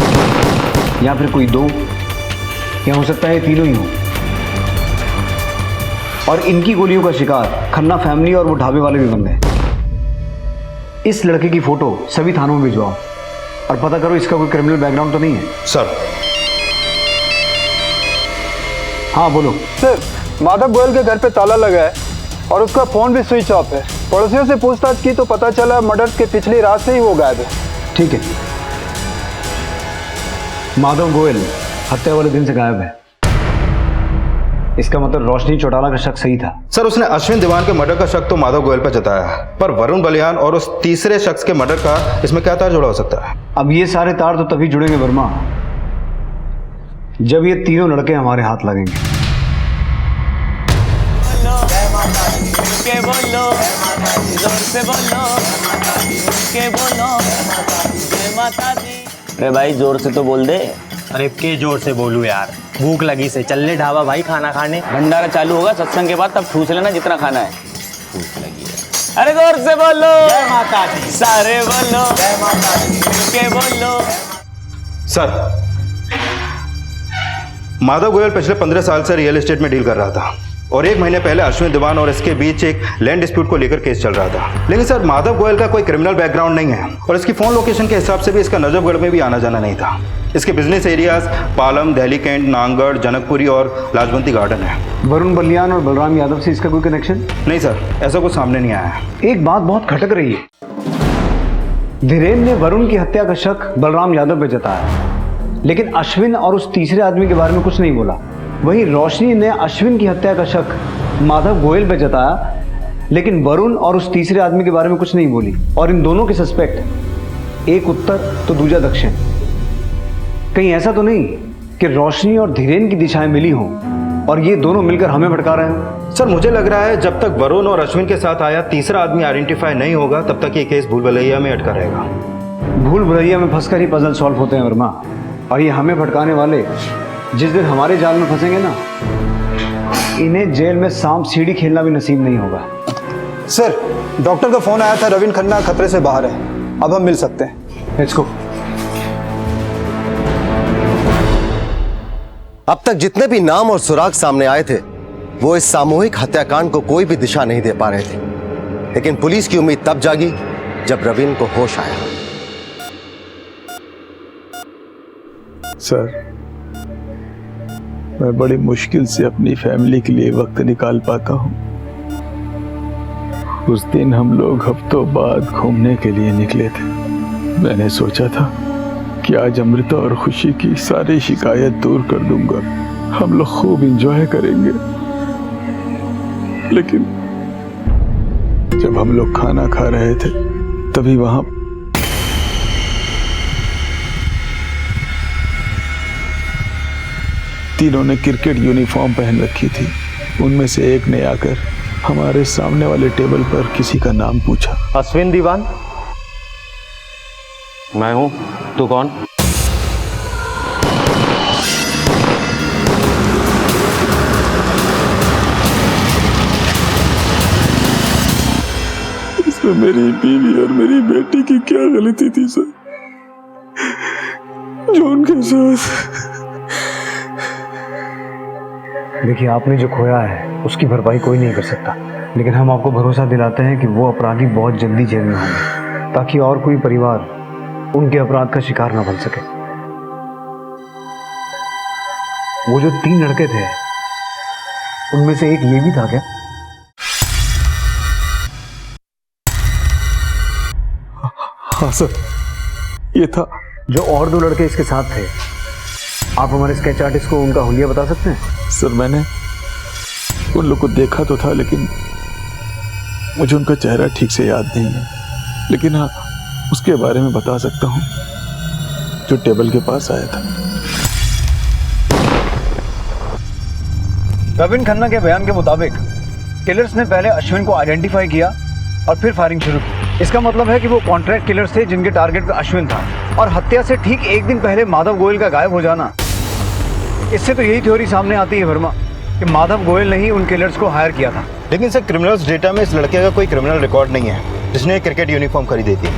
या फिर कोई 2, या हो सकता है ये तीनों ही हो। और इनकी गोलियों का शिकार खन्ना फैमिली और वो ढाबे वाले भी बन गए। इस लड़के की फोटो सभी थानों में भिजवाओ और पता करो इसका कोई क्रिमिनल बैकग्राउंड तो नहीं है। सर। हाँ बोलो सर। माधव गोयल के घर पे ताला लगा है और उसका फोन भी स्विच ऑफ है। पड़ोसियों से पूछताछ की तो पता चला मर्डर के पिछली रात से ही वो गायब है। ठीक है, माधव गोयल हत्या वाले दिन से गायब है। इसका मतलब रोशनी चौटाला का शक सही था। सर, उसने अश्विन दीवान के मर्डर का शक तो माधव गोयल पर जताया है, पर वरुण बलियान और उस तीसरे शख्स के मर्डर का इसमें क्या तार जुड़ा हो सकता है? अब ये सारे तार तो तभी जुड़ेंगे वर्मा, जब ये तीनों लड़के हमारे हाथ लगेंगे। बोलो, जोर से बोलो, बोलो, जय माता दी। अरे भाई जोर से तो बोल दे। अरे के जोर से बोलूं यार, भूख लगी से। चल ले ढाबा भाई खाना खाने। भंडारा चालू होगा सत्संग के बाद, तब ठूस लेना जितना खाना है। भूख लगी है। अरे जोर से बोलो, जय माता दी। सारे बोलो, जय माता दी। के बोलो। सर, माधव गोयल पिछले 15 साल से रियल एस्टेट में डील कर रहा था और 1 महीने पहले अश्विन दीवान और इसके बीच एक लैंड डिस्प्यूट को लेकर केस चल रहा था। लेकिन सर, माधव गोयल का कोई क्रिमिनल बैकग्राउंड नहीं है और इसकी फोन लोकेशन के हिसाब से भी इसका नजफगढ़ में भी आना जाना नहीं था। इसके बिजनेस एरियाज पालम, दिल्ली कैंट, नांगढ़, जनकपुरी और लाजवंती गार्डन है। वरुण बलियान और बलराम यादव से इसका कोई कनेक्शन नहीं सर, ऐसा कुछ सामने नहीं आया है। एक बात बहुत खटक रही है। धीरेन ने वरुण की हत्या का शक बलराम यादव पर जताया, लेकिन अश्विन और उस तीसरे आदमी के बारे में कुछ नहीं बोला। वहीं रोशनी ने अश्विन की हत्या का शक माधव गोयल पर जताया, लेकिन वरुण और उस तीसरे आदमी के बारे में कुछ नहीं बोली। और इन दोनों के सस्पेक्ट एक उत्तर तो दूसरा दक्षिण। कहीं ऐसा तो नहीं कि रोशनी और धीरेन की दिशाएं मिली हों और ये दोनों मिलकर हमें भटका रहे हो? सर, मुझे लग रहा है जब तक वरुण और अश्विन के साथ आया तीसरा आदमी आइडेंटिफाई नहीं होगा, तब तक ये केस भूल भुलैया में अटका रहेगा। भूल भुलैया में फंसकर ही पजल सॉल्व होते हैं वर्मा, और ये हमें भटकाने वाले जिस दिन हमारे जाल में फंसेंगे ना, इन्हें जेल में सांप सीढ़ी खेलना भी नसीब नहीं होगा। सर, डॉक्टर का फोन आया था, रविन खन्ना खतरे से बाहर है। अब हम मिल सकते हैं। Let's go. अब तक जितने भी नाम और सुराग सामने आए थे, वो इस सामूहिक हत्याकांड को कोई भी दिशा नहीं दे पा रहे थे। लेकिन पुलिस की उम्मीद तब जागी जब रविन को होश आया। सर, मैं बड़ी मुश्किल से अपनी फैमिली के लिए वक्त निकाल पाता हूँ। उस दिन हम लोग हफ्तों बाद घूमने के लिए निकले थे। मैंने सोचा था कि आज अमृता और खुशी की सारी शिकायत दूर कर दूंगा, हम लोग खूब एंजॉय करेंगे। लेकिन जब हम लोग खाना खा रहे थे, तभी वहां तीनों ने क्रिकेट यूनिफॉर्म पहन रखी थी। उनमें से एक ने आकर हमारे सामने वाले टेबल पर किसी का नाम पूछा। अश्विन दीवान? मैं हूं। तू कौन? इसमें मेरी बीवी और मेरी बेटी की क्या गलती थी सर, जो उनके साथ। देखिए, आपने जो खोया है उसकी भरपाई कोई नहीं कर सकता, लेकिन हम आपको भरोसा दिलाते हैं कि वो अपराधी बहुत जल्दी जेल में होंगे, ताकि और कोई परिवार उनके अपराध का शिकार न बन सके। वो जो 3 लड़के थे उनमें से एक ये भी था क्या? हाँ सर, ये था। जो और 2 लड़के इसके साथ थे, आप हमारे स्केच आर्टिस्ट को उनका हुलिया बता सकते हैं? सर मैंने उन लोग को देखा तो था, लेकिन मुझे उनका चेहरा ठीक से याद नहीं है। लेकिन हाँ, उसके बारे में बता सकता हूँ जो टेबल के पास आया था। प्रवीण खन्ना के बयान के मुताबिक किलर्स ने पहले अश्विन को आइडेंटिफाई किया और फिर फायरिंग शुरू की। इसका मतलब है कि वो कॉन्ट्रैक्ट किलर्स थे जिनके टारगेट पे अश्विन था, और हत्या से ठीक 1 दिन पहले माधव गोयल का गायब हो जाना। इससे तो यही थ्योरी सामने आती है वर्मा कि माधव गोयल ने ही उन किलर्स को हायर किया था। लेकिन सर, क्रिमिनल्स डेटा में इस लड़के का कोई क्रिमिनल रिकॉर्ड नहीं है जिसने क्रिकेट यूनिफॉर्म खरीदी थी,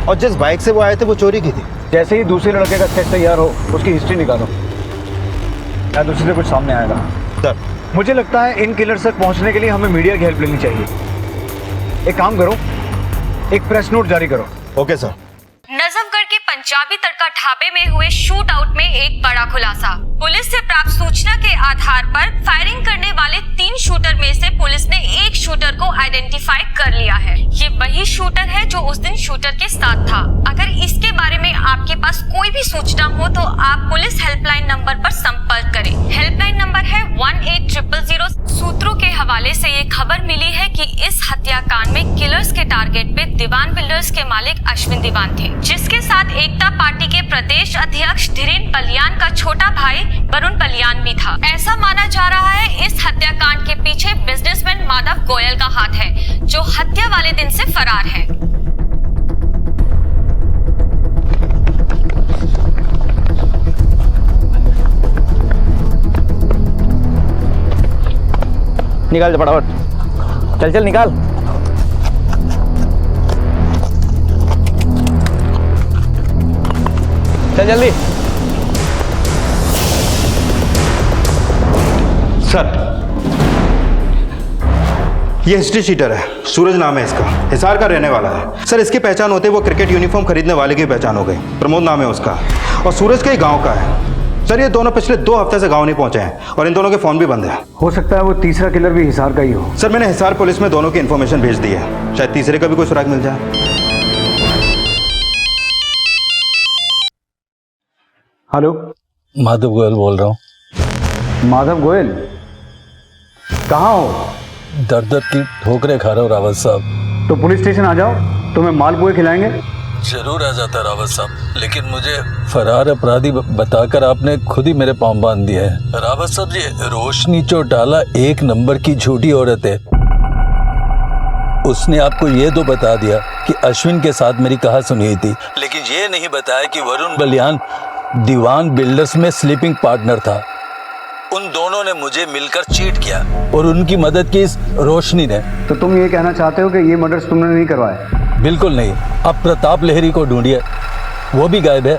और जिस बाइक से वो आए थे वो चोरी की थी। जैसे ही दूसरे लड़के का स्केच तैयार हो, उसकी हिस्ट्री निकालो, या दूसरे से कुछ सामने आएगा। सर, मुझे लगता है इन किलर्स तक पहुंचने के लिए हमें मीडिया की हेल्प लेनी चाहिए। एक काम करो, एक प्रेस नोट जारी करो। Okay sir. नजफगढ़ के पंजाबी तड़का ढाबे में हुए शूट आउट में एक बड़ा खुलासा। पुलिस से प्राप्त सूचना के आधार पर फायरिंग करने वाले 3 शूटर में से पुलिस ने एक शूटर को आइडेंटिफाई कर लिया है। ये वही शूटर है जो उस दिन शूटर के साथ था। अगर इसके बारे में आपके पास कोई भी सूचना हो तो आप पुलिस हेल्पलाइन नंबर पर संपर्क करें। हेल्पलाइन नंबर है 18000। सूत्रों के हवाले से ये खबर मिली है कि इस हत्याकांड में किलर्स के टारगेट पे दीवान बिल्डर्स के मालिक अश्विन दीवान थे, जिसके साथ एकता पार्टी के प्रदेश अध्यक्ष धीरेन बलियान का छोटा भाई वरुण बलियान भी था। ऐसा माना जा रहा है इस हत्याकांड के पीछे बिजनेसमैन माधव गोयल का हाथ है, जो हत्या वाले दिन से फरार है। निकाल फटाफट, चल चल निकाल। चल जल्दी। सर, ये हिस्ट्री शीटर है, सूरज नाम है इसका, हिसार का रहने वाला है। सर, इसकी पहचान होते वो क्रिकेट यूनिफॉर्म खरीदने वाले की पहचान हो गई। प्रमोद नाम है उसका, और सूरज के ही गांव का है। सर, ये दोनों पिछले 2 हफ्ते से गांव नहीं पहुंचे हैं, और इन दोनों के फोन भी बंद है। हो सकता है वो तीसरा किलर भी हिसार का ही हो। सर, मैंने हिसार पुलिस में दोनों की इन्फॉर्मेशन भेज दी है, शायद तीसरे का भी कोई सुराग मिल जाए। हेलो, माधव गोयल बोल रहा हूँ। माधव गोयल, कहाँ हो? दर दर की ठोकरें खा रहा हूँ रावत साहब। तो पुलिस स्टेशन आ जाओ, तुम्हें मालपुए खिलाएंगे। जरूर आ जाता रावत साहब, लेकिन मुझे फरार अपराधी बताकर आपने खुद ही मेरे पांव बांध दिए हैं। रावत साहब, ये रोशनी चौटाला 1 नंबर की झूठी औरत है। उसने आपको ये तो बता दिया कि अश्विन के साथ मेरी कहा सुनी हुई थी, लेकिन ये नहीं बताया कि वरुण बलियान दीवान बिल्डर्स में स्लीपिंग पार्टनर था। उन दोनों ने मुझे मिलकर चीट किया और उनकी मदद की इस रोशनी ने। तो तुम ये कहना चाहते हो कि ये मर्डर्स तुमने नहीं करवाए? बिल्कुल नहीं। अब प्रताप लहरी को ढूंढिए, वो भी गायब है।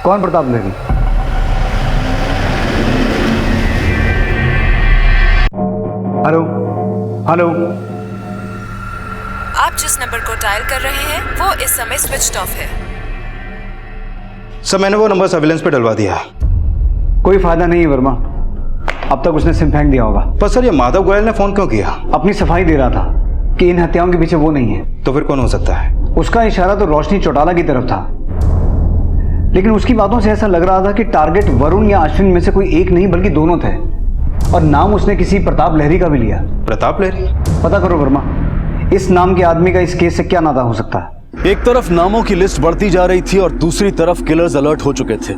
कौन प्रताप लहरी? हेलो हेलो, आप जिस नंबर को डायल कर रहे हैं वो इस समय स्विच्ड ऑफ है। सर, मैंने वो नंबर सर्विलेंस पे डलवा दिया है। कोई फायदा नहीं है वर्मा, अब तक उसने सिम फेंक दिया होगा। पर सर, ये माधव गोयल ने फोन क्यों किया? अपनी सफाई दे रहा था कि इन हत्याओं के पीछे वो नहीं है। तो फिर कौन हो सकता है? उसका इशारा तो रोशनी चौटाला की तरफ था, लेकिन उसकी बातों से ऐसा लग रहा था कि टारगेट वरुण या अश्विन में से कोई एक नहीं बल्कि दोनों थे, और नाम उसने किसी प्रताप लहरी का भी लिया। प्रताप लहरी? पता करो वर्मा, इस नाम के आदमी का इस केस से क्या नाता हो सकता है। एक तरफ नामों की लिस्ट बढ़ती जा रही थी और दूसरी तरफ किलर्स अलर्ट हो चुके थे।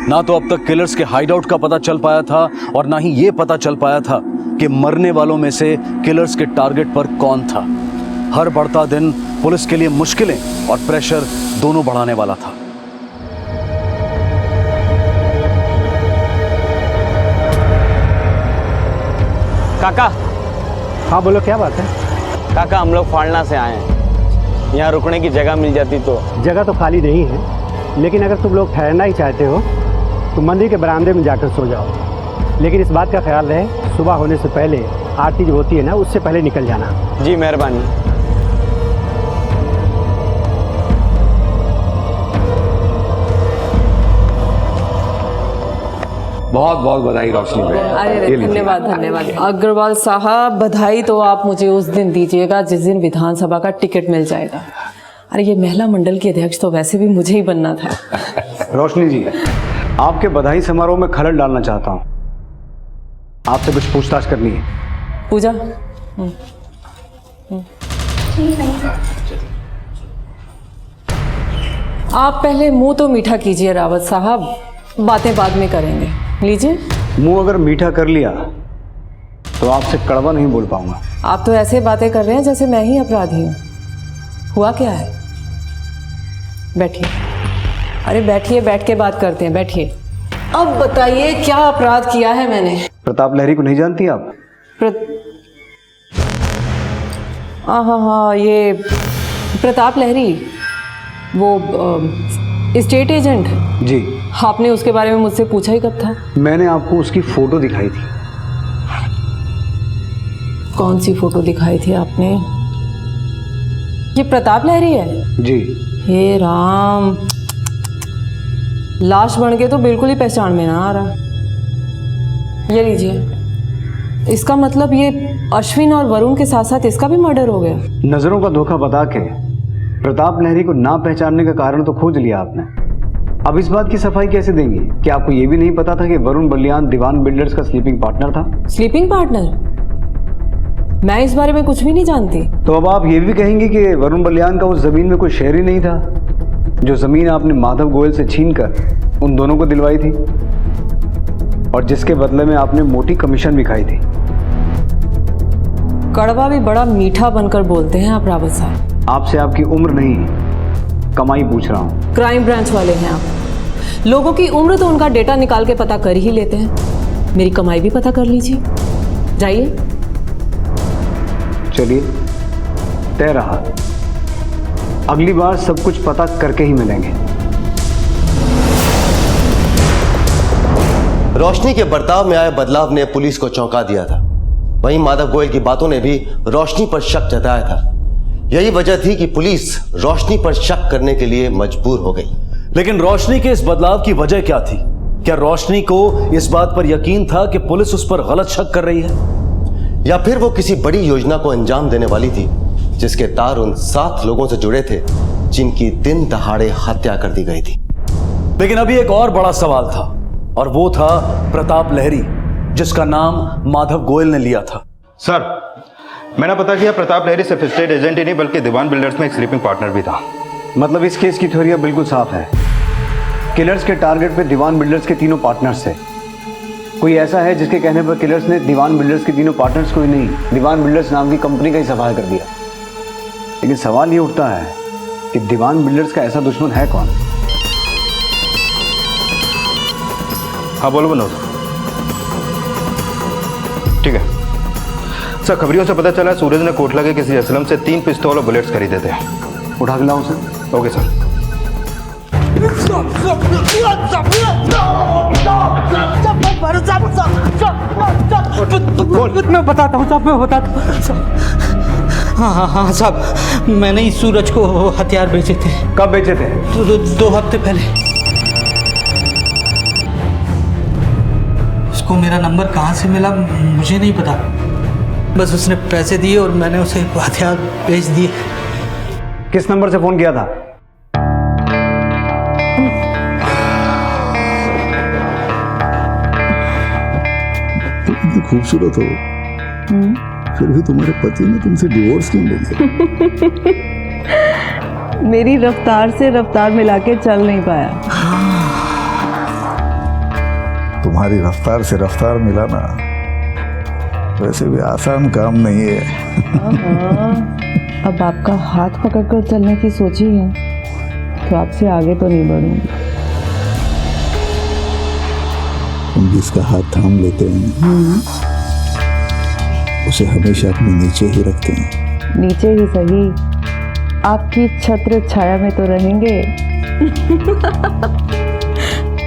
ना तो अब तक किलर्स के हाइडआउट का पता चल पाया था, और ना ही ये पता चल पाया था कि मरने वालों में से किलर्स के टारगेट पर कौन था। हर बढ़ता दिन पुलिस के लिए मुश्किलें और प्रेशर दोनों बढ़ाने वाला था। काका। हाँ बोलो, क्या बात है? काका, हम लोग फाड़ना से आए हैं, यहाँ रुकने की जगह मिल जाती तो। जगह तो खाली नहीं है, लेकिन अगर तुम लोग ठहरना ही चाहते हो तो मंदिर के बरामदे में जाकर सो जाओ। लेकिन इस बात का ख्याल रहे, सुबह होने से पहले आरती जो होती है ना, उससे पहले निकल जाना। जी मेहरबानी। बहुत बहुत बधाई रोशनी भाई। अरे धन्यवाद धन्यवाद अग्रवाल साहब, बधाई तो आप मुझे उस दिन दीजिएगा जिस दिन विधानसभा का टिकट मिल जाएगा। अरे ये महिला मंडल की अध्यक्ष तो वैसे भी मुझे ही बनना था। रोशनी जी, आपके बधाई समारोह में खलल डालना चाहता हूँ। आपसे कुछ पूछताछ करनी है। पूजा आप पहले मुंह तो मीठा कीजिए रावत साहब, बातें बाद में करेंगे। लीजिए। मुंह अगर मीठा कर लिया तो आपसे कड़वा नहीं बोल पाऊंगा। आप तो ऐसे बातें कर रहे हैं जैसे मैं ही अपराधी हूँ। हुआ क्या है? बैठिए। अरे बैठिए, बैठ के बात करते हैं, बैठिए। अब बताइए क्या अपराध किया है मैंने? प्रताप लहरी को नहीं जानती आप? हाँ, ये प्रताप लहरी, वो स्टेट एजेंट। जी। आपने उसके बारे में मुझसे पूछा ही कब था? मैंने आपको उसकी फोटो दिखाई थी। कौन सी फोटो दिखाई थी आपने? ये प्रताप लहरी है? जी। हे राम, लाश बन के तो बिल्कुल ही पहचान में ना आ रहा। ये लीजिए। इसका मतलब ये अश्विन और वरुण के साथ साथ इसका भी मर्डर हो गया। नजरों का धोखा बता के प्रताप लहरी को ना पहचानने का कारण तो खोज लिया आपने। अब इस बात की सफाई कैसे देंगी कि आपको ये भी नहीं पता था कि वरुण बलियान दीवान बिल्डर्स का स्लीपिंग पार्टनर था? Sleeping partner? मैं इस बारे में कुछ भी नहीं जानती। तो अब आप ये भी कहेंगे कि वरुण बलियान का उस जमीन में कोई शेयर ही नहीं था, जो जमीन आपने माधव गोयल से छीनकर उन दोनों को दिलवाई थी और जिसके बदले में आपने मोटी कमीशन भी खाई थी। कड़वा भी बड़ा मीठा बनकर बोलते हैं आप रावत साहब। आपसे आपकी उम्र नहीं, कमाई पूछ रहा हूँ। क्राइम ब्रांच वाले हैं आप। लोगों की उम्र तो उनका डेटा निकाल के पता कर ही लेते हैं। मेरी कमाई भी पता कर लीजिए। जाइए। चलिए, तय रहा। अगली बार सब कुछ पता करके ही मिलेंगे। रोशनी के बर्ताव में आए बदलाव ने पुलिस को चौंका दिया था। वहीं माधव गोयल की बातों ने भी रोशनी पर शक जताया था। यही वजह थी कि पुलिस रोशनी पर शक करने के लिए मजबूर हो गई। लेकिन रोशनी के इस बदलाव की वजह क्या थी? क्या रोशनी को इस बात पर यकीन था कि पुलिस उस पर गलत शक कर रही है, या फिर वो किसी बड़ी योजना को अंजाम देने वाली थी जिसके तार उन 7 लोगों से जुड़े थे जिनकी दिन दहाड़े हत्या कर दी गई थी? लेकिन अभी एक और बड़ा सवाल था, और वो था प्रताप लहरी, जिसका नाम माधव गोयल ने लिया था। सर, मैंने पता किया प्रताप लहरी सिर्फ स्टेट एजेंट ही नहीं बल्कि दीवान बिल्डर्स में एक स्लीपिंग पार्टनर भी था। मतलब इस केस की थ्योरी बिल्कुल साफ है। किलर्स के टारगेट पे दीवान बिल्डर्स के तीनों पार्टनर्स थे। कोई ऐसा है जिसके कहने पर किलर्स ने दीवान बिल्डर्स के तीनों पार्टनर्स को ही नहीं, दीवान बिल्डर्स नाम की कंपनी का ही सफाया कर दिया। लेकिन सवाल ये उठता है कि दीवान बिल्डर्स का ऐसा दुश्मन है कौन? हाँ बोलो विनोद। ठीक है सर, खबरियों से पता चला सूरज ने कोटला के किसी असलम से 3 पिस्तौल और बुलेट्स खरीदे थे। उठा के लाऊं सर? Okay sir. मैं बताता हूँ साहब, मैं बताता हूँ। हाँ साहब, मैंने इस सूरज को हथियार बेचे थे। कब बेचे थे? 2 हफ्ते पहले। उसको मेरा नंबर कहाँ से मिला मुझे नहीं पता, बस उसने पैसे दिए और मैंने उसे हथियार बेच दिए। किस नंबर से फोन किया था? इतनी खूबसूरत हो फिर भी तुम्हारे पति ने तुमसे डिवोर्स क्यों ले लिया? मेरी रफ्तार से रफ्तार मिला के चल नहीं पाया। तुम्हारी रफ्तार से रफ्तार मिलाना वैसे भी आसान काम नहीं है। अब आपका हाथ पकड़कर चलने की सोची है तो आपसे आगे तो नहीं बढ़ूंगी। तुम जिसका हाथ थाम लेते हैं उसे हमेशा अपने नीचे ही रखते हैं। नीचे ही सही, आपकी छत्र छाया में तो रहेंगे।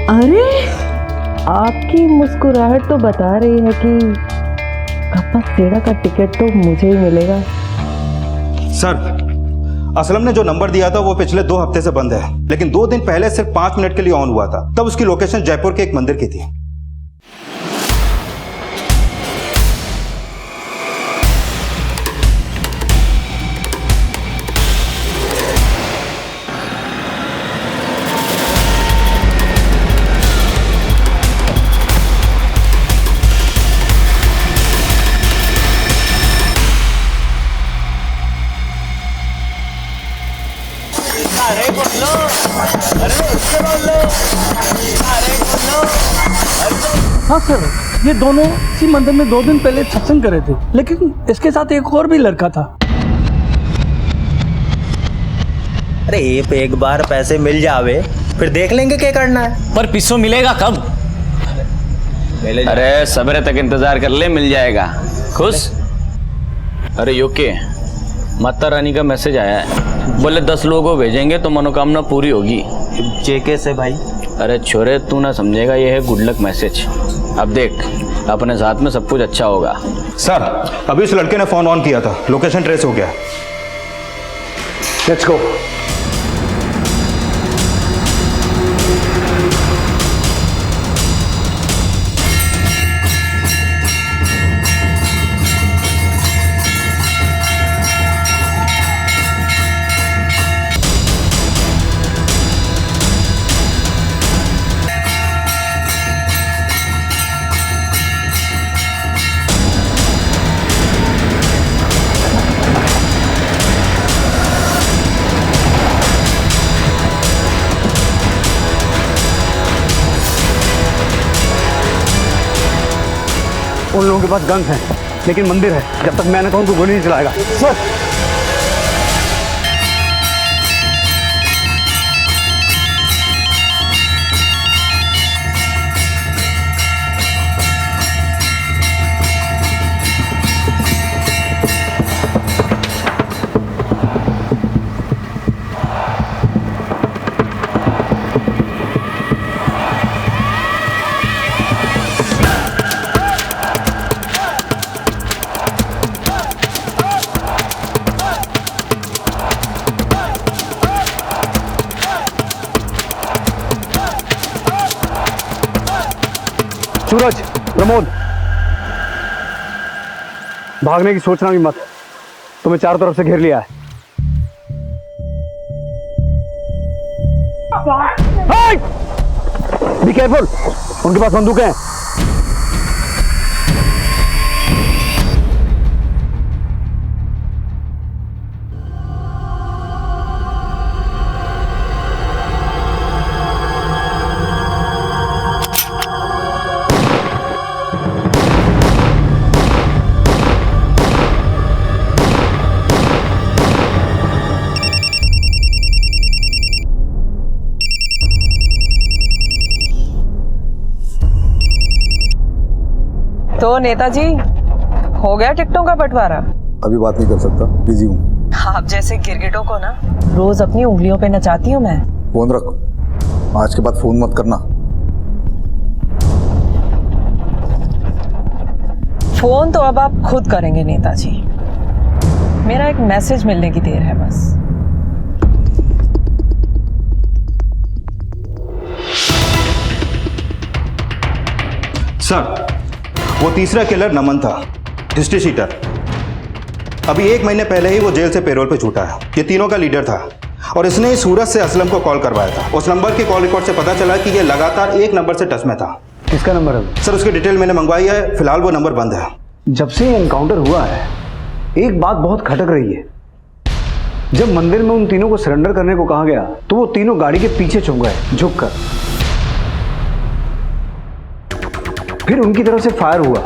अरे आपकी मुस्कुराहट तो बता रही है कि कप्पा सेड़ा का टिकट तो मुझे ही मिलेगा। सर, असलम ने जो नंबर दिया था वो पिछले 2 हफ्ते से बंद है, लेकिन 2 दिन पहले सिर्फ 5 मिनट के लिए ऑन हुआ था। तब उसकी लोकेशन जयपुर के एक मंदिर की थी। हाँ सर, ये दोनों इसी मंदिर में 2 दिन पहले सत्संग करे थे, लेकिन इसके साथ एक और भी लड़का था। अरे एक बार पैसे मिल जावे फिर देख लेंगे क्या करना है। पर पिस्सो मिलेगा कब? अरे सवेरे तक इंतजार कर ले, मिल जाएगा। खुश? अरे यूके, माता रानी का मैसेज आया है, बोले 10 लोगों को भेजेंगे तो मनोकामना पूरी होगी। जेके से भाई? अरे छोरे तू ना समझेगा, ये है गुड लक मैसेज। अब देख, अपने साथ में सब कुछ अच्छा होगा। सर, अभी उस लड़के ने फोन ऑन किया था, लोकेशन ट्रेस हो गया। Let's go. उन लोगों के पास गन्स हैं, लेकिन मंदिर है, जब तक मैं न कहूं तो गोली नहीं चलाएगा। सर, सूरज, प्रमोद, भागने की सोचना भी मत, तुम्हें चारों तरफ से घेर लिया है। बी केयरफुल, उनके पास बंदूकें हैं। तो नेताजी, हो गया टिकटों का बंटवारा? अभी बात नहीं कर सकता, बिजी हूँ। आप जैसे गिरगिटों को ना रोज अपनी उंगलियों पे नचाती हूँ मैं। फोन रख, आज के बाद फोन मत करना। फोन तो अब आप खुद करेंगे नेताजी, मेरा एक मैसेज मिलने की देर है बस। सर, वो तीसरा किलर नमन था, हिस्ट्री शीटर। अभी 1 महीने पहले ही वो जेल से पेरोल पे छूटा है। ये तीनों का लीडर था और इसने ही सूरज से असलम को कॉल करवाया था। उस नंबर के कॉल रिकॉर्ड से पता चला कि ये लगातार एक नंबर से टच में था। किसका नंबर है सर? उसकी डिटेल मैंने मंगवाई है, फिलहाल वो नंबर बंद है। जब से एनकाउंटर हुआ है, एक बात बहुत खटक रही है। जब मंदिर में उन तीनों को सरेंडर करने को कहा गया तो वो तीनों गाड़ी के पीछे छुप गए, झुककर। फिर उनकी तरफ से फायर हुआ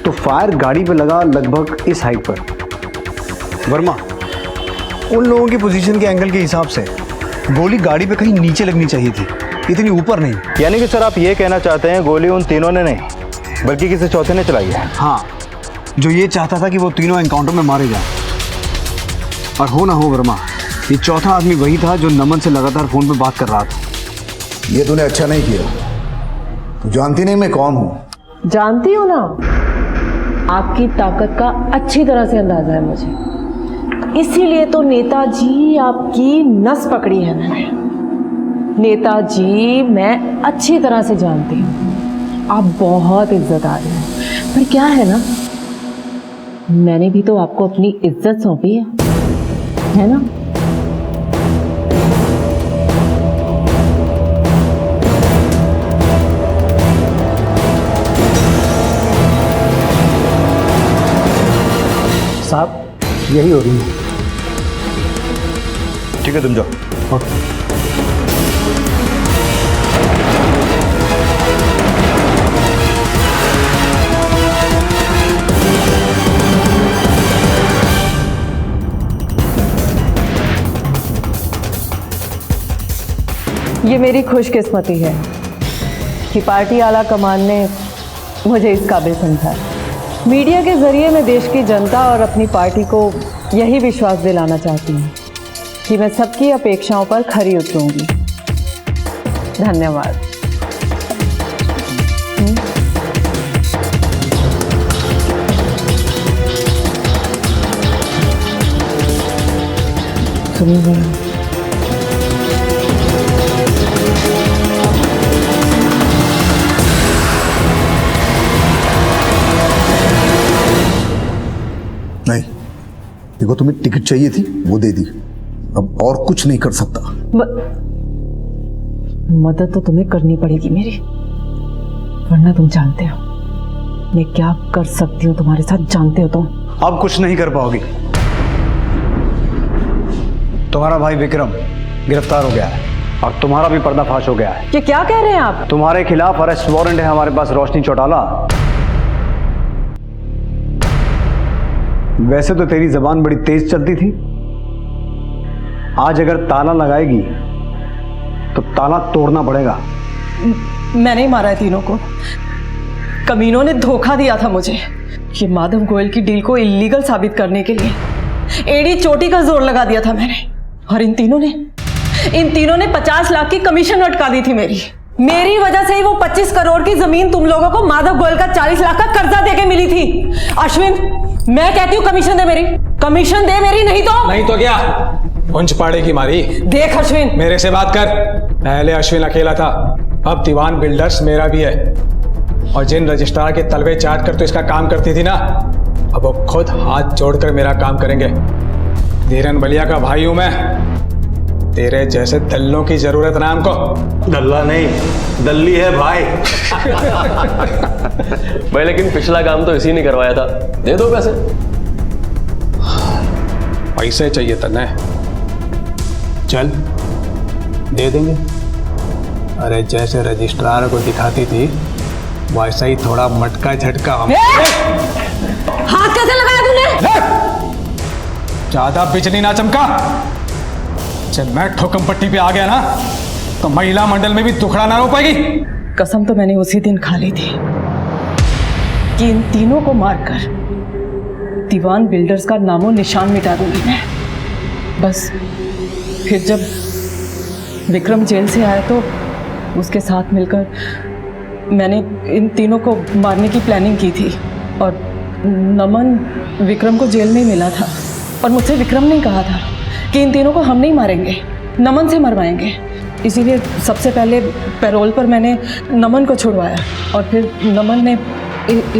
तो फायर गाड़ी पे लगा लगभग इस हाइट पर। वर्मा, उन लोगों की पोजीशन के एंगल के हिसाब से गोली गाड़ी पे कहीं नीचे लगनी चाहिए थी, इतनी ऊपर नहीं। यानी कि सर आप ये कहना चाहते हैं गोली उन तीनों ने नहीं बल्कि किसी चौथे ने चलाई है? हाँ, जो ये चाहता था कि वो तीनों एनकाउंटर में मारे जाएं। और हो ना हो वर्मा, ये चौथा आदमी वही था जो नमन से लगातार फोन पे बात कर रहा था। ये तूने अच्छा नहीं किया। तू जानती नहीं मैं कौन हूं? जानती हो ना, आपकी ताकत का अच्छी तरह से अंदाजा है मुझे, इसीलिए तो नेताजी आपकी नस पकड़ी है मैंने। नेताजी, मैं अच्छी तरह से जानती हूँ आप बहुत इज्जतदार हैं, पर क्या है ना, मैंने भी तो आपको अपनी इज्जत सौंपी है ना? साहब, यही हो रही है। ठीक है, तुम जाओ। ओके। ये मेरी खुशकिस्मती है कि पार्टी आला कमान ने मुझे इस काबिल समझा। मीडिया के जरिए मैं देश की जनता और अपनी पार्टी को यही विश्वास दिलाना चाहती हूँ कि मैं सबकी अपेक्षाओं पर खरी उतरूंगी। धन्यवाद। नहीं, देखो तुम्हें टिकट चाहिए थी, वो दे दी। अब और कुछ नहीं कर सकता। मदद तो तुम्हें करनी पड़ेगी मेरी, वरना तुम जानते हो मैं क्या कर सकती हूँ तुम्हारे साथ, जानते हो तुम। अब कुछ नहीं कर पाओगी। तुम्हारा भाई विक्रम गिरफ्तार हो गया है और तुम्हारा भी पर्दाफाश हो गया है। ये क्या कह रहे हैं आप? तुम्हारे खिलाफ अरेस्ट वारंट है हमारे पास, रोशनी चौटाला। वैसे तो तेरी जबान बड़ी तेज चलती थी, आज अगर ताला लगाएगी तो ताला तोड़ना पड़ेगा। मैंने ही मारा है तीनों को। कमीनों ने धोखा दिया था मुझे। ये माधव गोयल की डील को इलीगल साबित करने के लिए एड़ी चोटी का जोर लगा दिया था मैंने, और इन तीनों ने 50 लाख की कमीशन अटका दी थी मेरी वजह से ही वो 25 करोड़ की जमीन तुम लोगों को माधव गोयल का 40 लाख का कर्जा देके मिली थी। अश्विन, मैं कहती हूँ कमीशन दे मेरी, कमीशन दे मेरी, नहीं तो क्या पुंछ पाड़े की मारी। देख अश्विन, मेरे से बात कर। पहले अश्विन अकेला था, अब दीवान बिल्डर्स मेरा भी है। और जिन रजिस्ट्रार के तलवे चाट कर तो इसका काम करती थी ना, अब वो खुद हाथ जोड़कर मेरा काम करेंगे। धीरन बलिया का भाई हूं मैं, तेरे जैसे दल्लों की जरूरत ना हमको। दल्ला नहीं, दल्ली है भाई। भाई लेकिन पिछला काम तो इसी ने करवाया था, दे दो पैसे। पैसे चाहिए तने, चल दे देंगे। अरे जैसे रजिस्ट्रार को दिखाती थी वैसा ही थोड़ा मटका झटका हम। हाथ कैसे लगाया तूने? ज्यादा बिजली ना चमका। जब मैं ठोकम पट्टी पे आ गया ना तो महिला मंडल में भी दुखड़ा ना रो पाएगी। कसम तो मैंने उसी दिन खा ली थी कि इन तीनों को मारकर दीवान बिल्डर्स का नामो निशान मिटा दूंगी मैं। बस फिर जब विक्रम जेल से आया तो उसके साथ मिलकर मैंने इन तीनों को मारने की प्लानिंग की थी। और नमन विक्रम को जेल में ही मिला था, और मुझसे विक्रम ने कहा था कि इन तीनों को हम नहीं मारेंगे, नमन से मरवाएंगे। इसीलिए सबसे पहले पैरोल पर मैंने नमन को छुड़वाया, और फिर नमन ने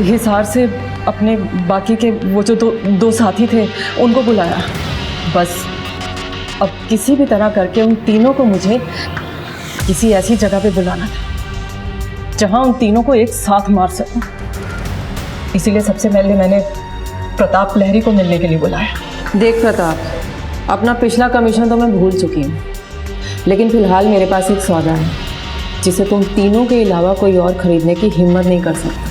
हिसार से अपने बाकी के वो जो दो साथी थे उनको बुलाया। बस अब किसी भी तरह करके उन तीनों को मुझे किसी ऐसी जगह पे बुलाना था जहां उन तीनों को एक साथ मार सकूं। इसीलिए सबसे पहले मैंने प्रताप लहरी को मिलने के लिए बुलाया। देख प्रताप, अपना पिछला कमीशन तो मैं भूल चुकी हूँ, लेकिन फिलहाल मेरे पास एक सौदा है जिसे तुम तीनों के अलावा कोई और खरीदने की हिम्मत नहीं कर सकता।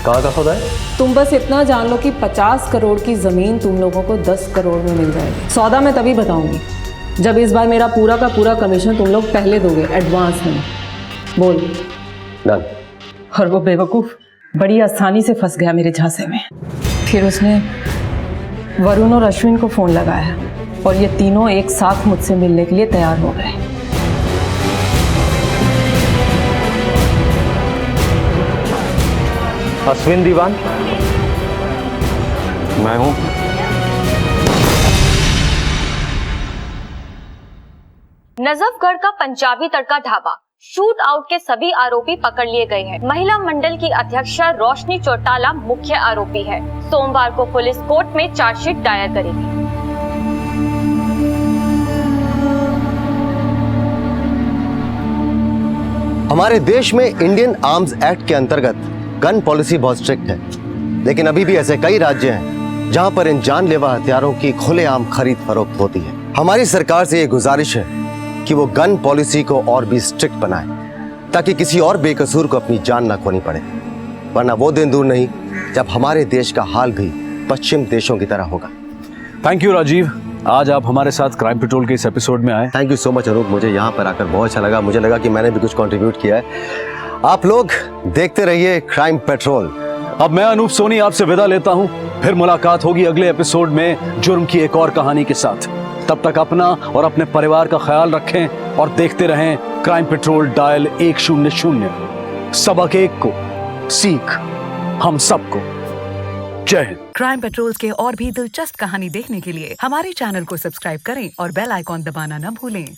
कहाँ का सौदा है? तुम बस इतना जान लो कि 50 करोड़ की जमीन तुम लोगों को 10 करोड़ में मिल जाएगी। सौदा मैं तभी बताऊंगी जब इस बार मेरा पूरा का पूरा कमीशन तुम लोग पहले दोगे, एडवांस में। बोल। डन। और वो बेवकूफ बड़ी आसानी से फंस गया मेरे झांसे में। फिर उसने वरुण और अश्विन को फोन लगाया और ये तीनों एक साथ मुझसे मिलने के लिए तैयार हो गए। अश्विन दीवान? मैं हूं। नजफगढ़ का पंजाबी तड़का ढाबा शूट आउट के सभी आरोपी पकड़ लिए गए हैं। महिला मंडल की अध्यक्षा रोशनी चौटाला मुख्य आरोपी है। सोमवार को पुलिस कोर्ट में चार्जशीट दायर करेगी। हमारे देश में इंडियन आर्म्स एक्ट के अंतर्गत गन पॉलिसी बहुत स्ट्रिक्ट है, लेकिन अभी भी ऐसे कई राज्य हैं जहां पर इन जानलेवा हथियारों की खुलेआम खरीद फरोख्त होती है। हमारी सरकार से ये गुजारिश है कि वो गन पॉलिसी को और भी स्ट्रिक्ट बनाए ताकि किसी और बेकसूर को अपनी जान न खोनी पड़े, वरना वो दिन दूर नहीं जब हमारे देश का हाल भी पश्चिम देशों की तरह होगा। Thank you Rajeev. आज आप हमारे साथ क्राइम पेट्रोल के इस एपिसोड में आए। Thank you so much Anoop, मुझे यहाँ पर आकर बहुत अच्छा लगा। मुझे लगा कि मैंने भी कुछ कंट्रीब्यूट किया है। आप लोग देखते रहिए क्राइम पेट्रोल। अब मैं अनूप सोनी आपसे विदा लेता हूँ। फिर मुलाकात होगी अगले एपिसोड में जुर्म की एक और कहानी के साथ। तब तक अपना और अपने परिवार का ख्याल रखें और देखते रहें क्राइम पेट्रोल डायल 100। सबक एक को सीख हम सबको। जय हिंद। क्राइम पेट्रोल के और भी दिलचस्प कहानी देखने के लिए हमारे चैनल को सब्सक्राइब करें और बेल आइकॉन दबाना न भूलें।